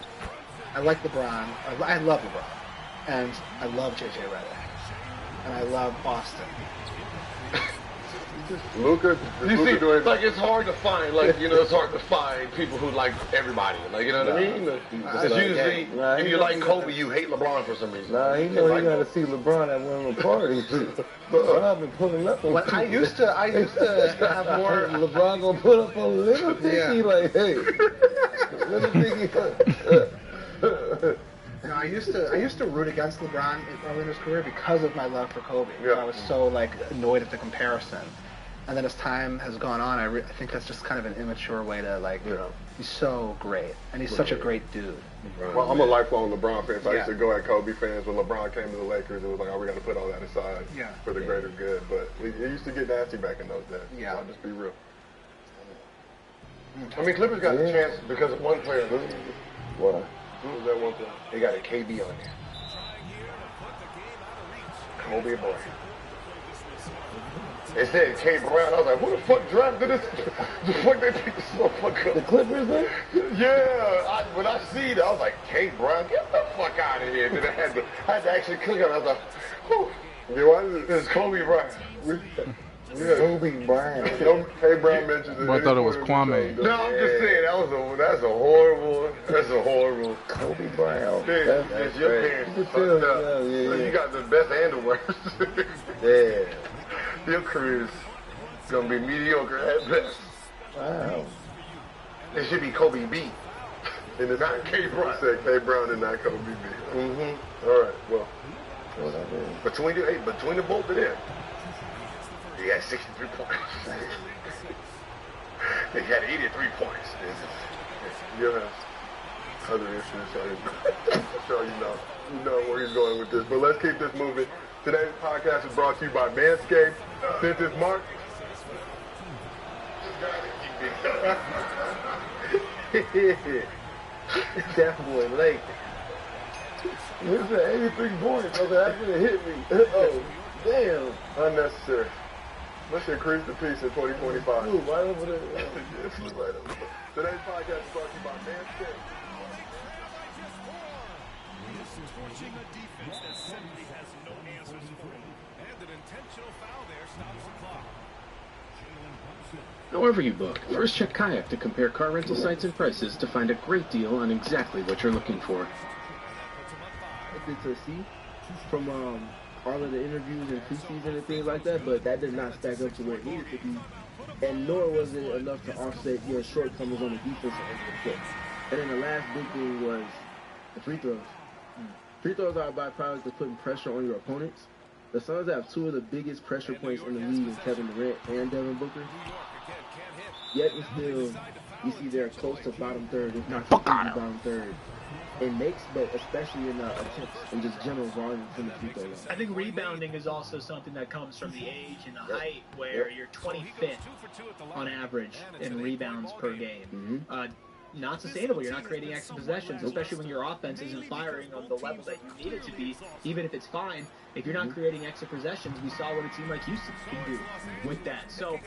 I like LeBron. I love LeBron, and I love JJ Redick, and I love Austin. Luka, you see, like it's hard to find, like it's hard to find people who like everybody, like you know what I mean? Because usually, if you like Kobe, you hate LeBron for some reason. Nah, he know he got to see LeBron at one of the parties. LeBron been pulling up. When I used to have more. LeBron gonna put up on little Dicky, like, hey, little Dicky. No, I used to root against LeBron early in his career because of my love for Kobe. Yeah. I was so annoyed at the comparison. And then as time has gone on, I think that's just kind of an immature way to he's so great, and he's such a great dude. Well, I'm a lifelong LeBron fan, so I used to go at Kobe fans. When LeBron came to the Lakers, it was like, oh, we got to put all that aside for the greater good. But it used to get nasty back in those days. Yeah, so I'll just be real. I mean, Clippers got the chance because of one player. What? Who was that one player? They got a KB on there. Kobe Bryant. They said K. Brown. I was like, who the fuck drafted this? The fuck they picked this motherfucker up? The Clippers, man? Yeah. When I see it, I was like, K. Brown, get the fuck out of here. Then I had to actually click on it. I was like, whew. Yeah, why is it? This is Kobe Bryant. Kobe Bryant. K. Brown mentions it. I thought it was Kwame. No, I'm just saying that's a horrible. Kobe Bryant. That's your parents. You got the best and the worst. Yeah. Your career's gonna be mediocre at best. Wow. It should be Kobe B. And it's not K. Brown. Said K. Brown and not Kobe B. Mm-hmm. All right. Well. Between the both of them, they got 63 points. They got 83 points. Yeah. Other issues, so you know where he's going with this. But let's keep this moving. Today's podcast is brought to you by Manscaped. Since it's March. That boy late. This is 83 points. Okay, that could have hit me. Oh, damn. Unnecessary. Let's increase the piece in 2025. Ooh, right over there. Yes, right over there. Today's podcast is brought to you by Manscaped. Forcing a defense that simply has no answers for him. And an intentional foul there stops the clock. However you book, first check Kayak to compare car rental sites and prices to find a great deal on exactly what you're looking for. I did to see from all of the interviews and preseason and things like that, but that did not stack up to where it needed to be, and nor was it enough to offset your shortcomings on the defensive end of the foot. And then the last big thing was the free throws. Free throws are a byproduct of putting pressure on your opponents. The Suns have two of the biggest pressure points in the league in Kevin Durant and Devin Booker. Yet and still, you see they're close to bottom third, if not completely bottom third. In makes, but especially in attempts and just general volume from the free throw line. I think rebounding is also something that comes from the age and the height, where you're 25th on average in rebounds per game. not sustainable. You're not creating extra possessions, especially when your offense isn't firing on the level that you need it to be, even if it's fine. If you're not creating extra possessions, we saw what a team like Houston can do with that. So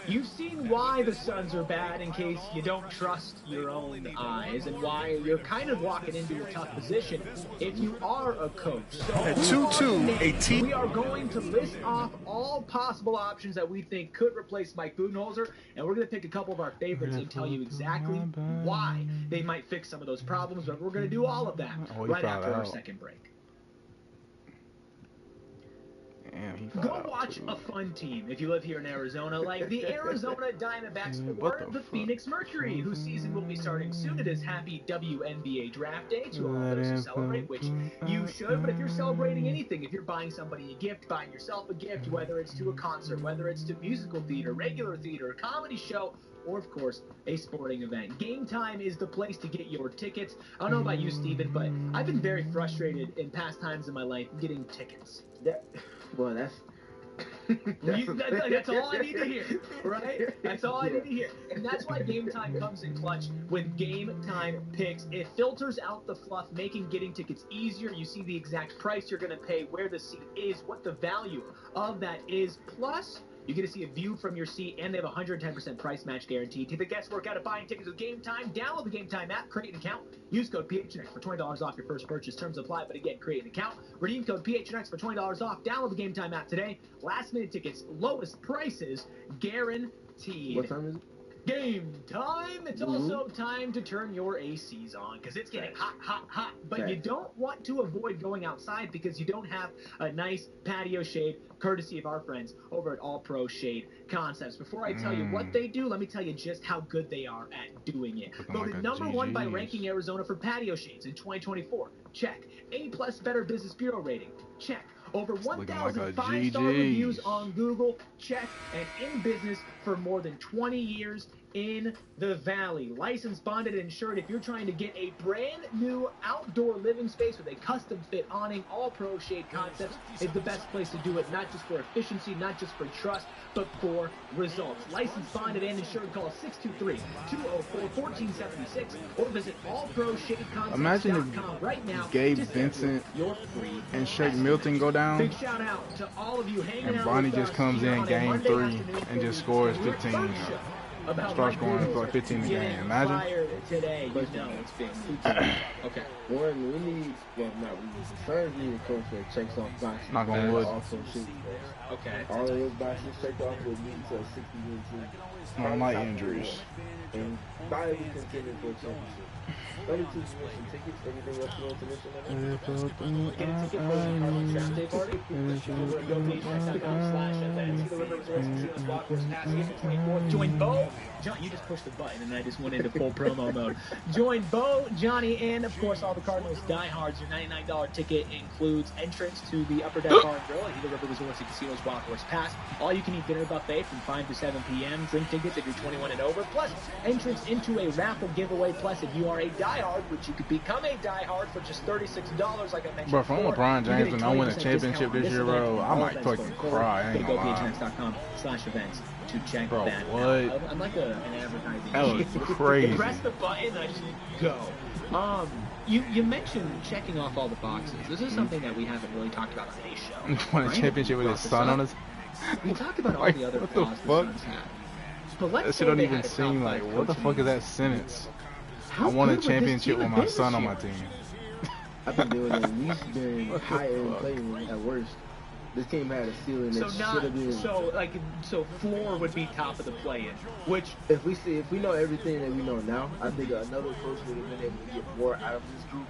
you've seen why the Suns are bad in case you don't trust your own eyes, and why you're kind of walking into a tough position if you are a coach. So At 2-2, a team. We are going to list off all possible options that we think could replace Mike Budenholzer, and we're going to pick a couple of our favorites and tell you exactly why they might fix some of those problems, but we're going to do all of that right after our second break. Go watch a fun team if you live here in Arizona, like the Arizona Diamondbacks or the Phoenix Mercury, whose season will be starting soon. It is happy WNBA draft day to all those who celebrate, which you should. But if you're celebrating anything, if you're buying somebody a gift, buying yourself a gift, whether it's to a concert, whether it's to musical theater, regular theater, a comedy show, or, of course, a sporting event, Game Time is the place to get your tickets. I don't know about you, Steven, but I've been very frustrated in past times in my life getting tickets. Well, that's all I need to hear, right? That's all I need to hear. And that's why Game Time comes in clutch with Game Time picks. It filters out the fluff, making getting tickets easier. You see the exact price you're going to pay, where the seat is, what the value of that is. Plus, you get to see a view from your seat, and they have a 110% price match guarantee. Take the guesswork out of buying tickets with Game Time. Download the Game Time app, create an account, use code PHNX for $20 off your first purchase. Terms apply, but again, create an account. Redeem code PHNX for $20 off. Download the Game Time app today. Last minute tickets, lowest prices guaranteed. What time is it? Game time. It's also time to turn your ACs on because it's getting hot, hot, hot. But you don't want to avoid going outside because you don't have a nice patio shade, courtesy of our friends over at All Pro Shade Concepts. Before I tell you what they do, let me tell you just how good they are at doing it. Voted number one by Ranking Arizona for patio shades in 2024. Check. A+ Better Business Bureau rating. Check. Over 1,000 5-star reviews on Google. Check. And in business for more than 20 years in the Valley. Licensed, bonded, and insured. If you're trying to get a brand new outdoor living space with a custom fit awning, All Pro Shade Concepts is the best place to do it. Not just for efficiency, not just for trust, but for results. Licensed, bonded, and insured. Call 623-204-1476 or visit allproshadeconcepts.com right now. Gabe Vincent and Shake Milton go down, big shout out to all of you hanging and Bronny just comes in game 3 and just scores 15. Starts scoring for 15 a game. Imagine. Today, you know it's been okay. One, we need, well, not we need, Suns need a coach that checks off boxes. Knock on wood. Also shoots. Okay. All of those boxes checked off would lead to a 60-win team. I don't like injuries. And probably contending for a championship. Only two submission tickets. Everything else you want to mention on that? Get a ticket for the Harlem Draft Day Party. Over at GoPHNX.com/events. See the River Resorts Casinos Golf Course Pass. April 24th. Join Bo. John, you just pushed the button and I just went into full promo mode. Join Bo, Johnny, and of course all the Cardinals diehards. Your $99 ticket includes entrance to the Upper Deck Bar and Grill at Gila River Resorts and Casinos Golf Course Pass. All you can eat dinner buffet from 5 to 7 p.m. Drink tickets if you're 21 and over. Plus entrance into a raffle giveaway. Plus if you are a diehard, which you could become a diehard for just $36, like I mentioned. Bro, if I'm LeBron James and I win a championship this year, bro, I might fucking cry. I ain't gonna lie. GoPHNX.com/events to check bro, that what? out. I'm like an advertising. That was crazy. Press the button and I just go. You mentioned checking off all the boxes. This is something that we haven't really talked about on any show. Won a championship with his son on his. We talked about all like, the other what the flaws fuck? But let's That shit don't even seem like. What the fuck is that sentence? I won a championship with my son on my team. I've been doing at least been higher in playing at worst. This team had a ceiling that should have been. So floor would be top of the play-in. Which if we know everything that we know now, I think another coach would have been able to get more out of this group.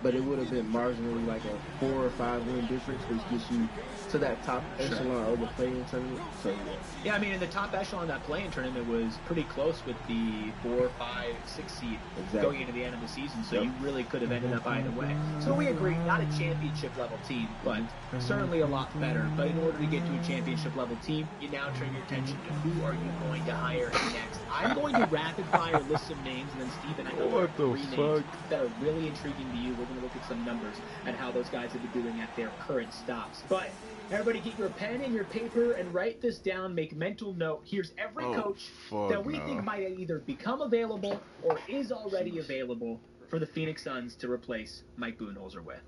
But it would have been marginally like a 4 or 5 win difference, which gets you to that top echelon of the play-in tournament. So yeah, I mean, in the top echelon of that play-in tournament was pretty close with the 4, 5, 6 seed going into the end of the season. So you really could have ended up either way. So we agree, not a championship level team, but certainly a lot better. But in order to get to a championship level team, you now turn your attention to who are you going to hire next I'm going to rapid fire list some names, and then Steven, I know there What are the 3 names fuck? that are really intriguing to you. We're going to look at some numbers and how those guys have been doing at their current stops. But everybody get your pen and your paper and write this down. Make mental note. Here's every coach that we think might either become available or is already available for the Phoenix Suns to replace Mike Budenholzer with.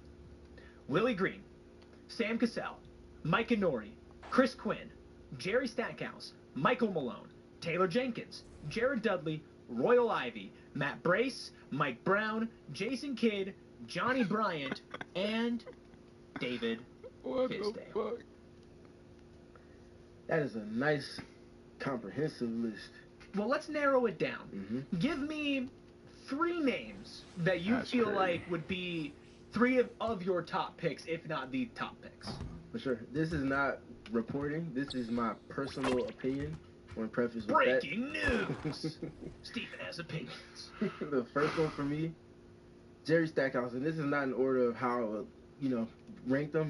Willie Green, Sam Cassell, Mike Inori, Chris Quinn, Jerry Stackhouse, Michael Malone, Taylor Jenkins, Jared Dudley, Royal Ivy, Matt Brace, Mike Brown, Jason Kidd, Johnny Bryant, and David Fizdale. That is a nice, comprehensive list. Well, let's narrow it down. Give me 3 names that you feel like would be 3 of your top picks, if not the top picks. For sure. This is not reporting. This is my personal opinion. I want to preface with Breaking news! Stephen has opinions. The first one for me, Jerry Stackhouse, and this is not in order of how, rank them.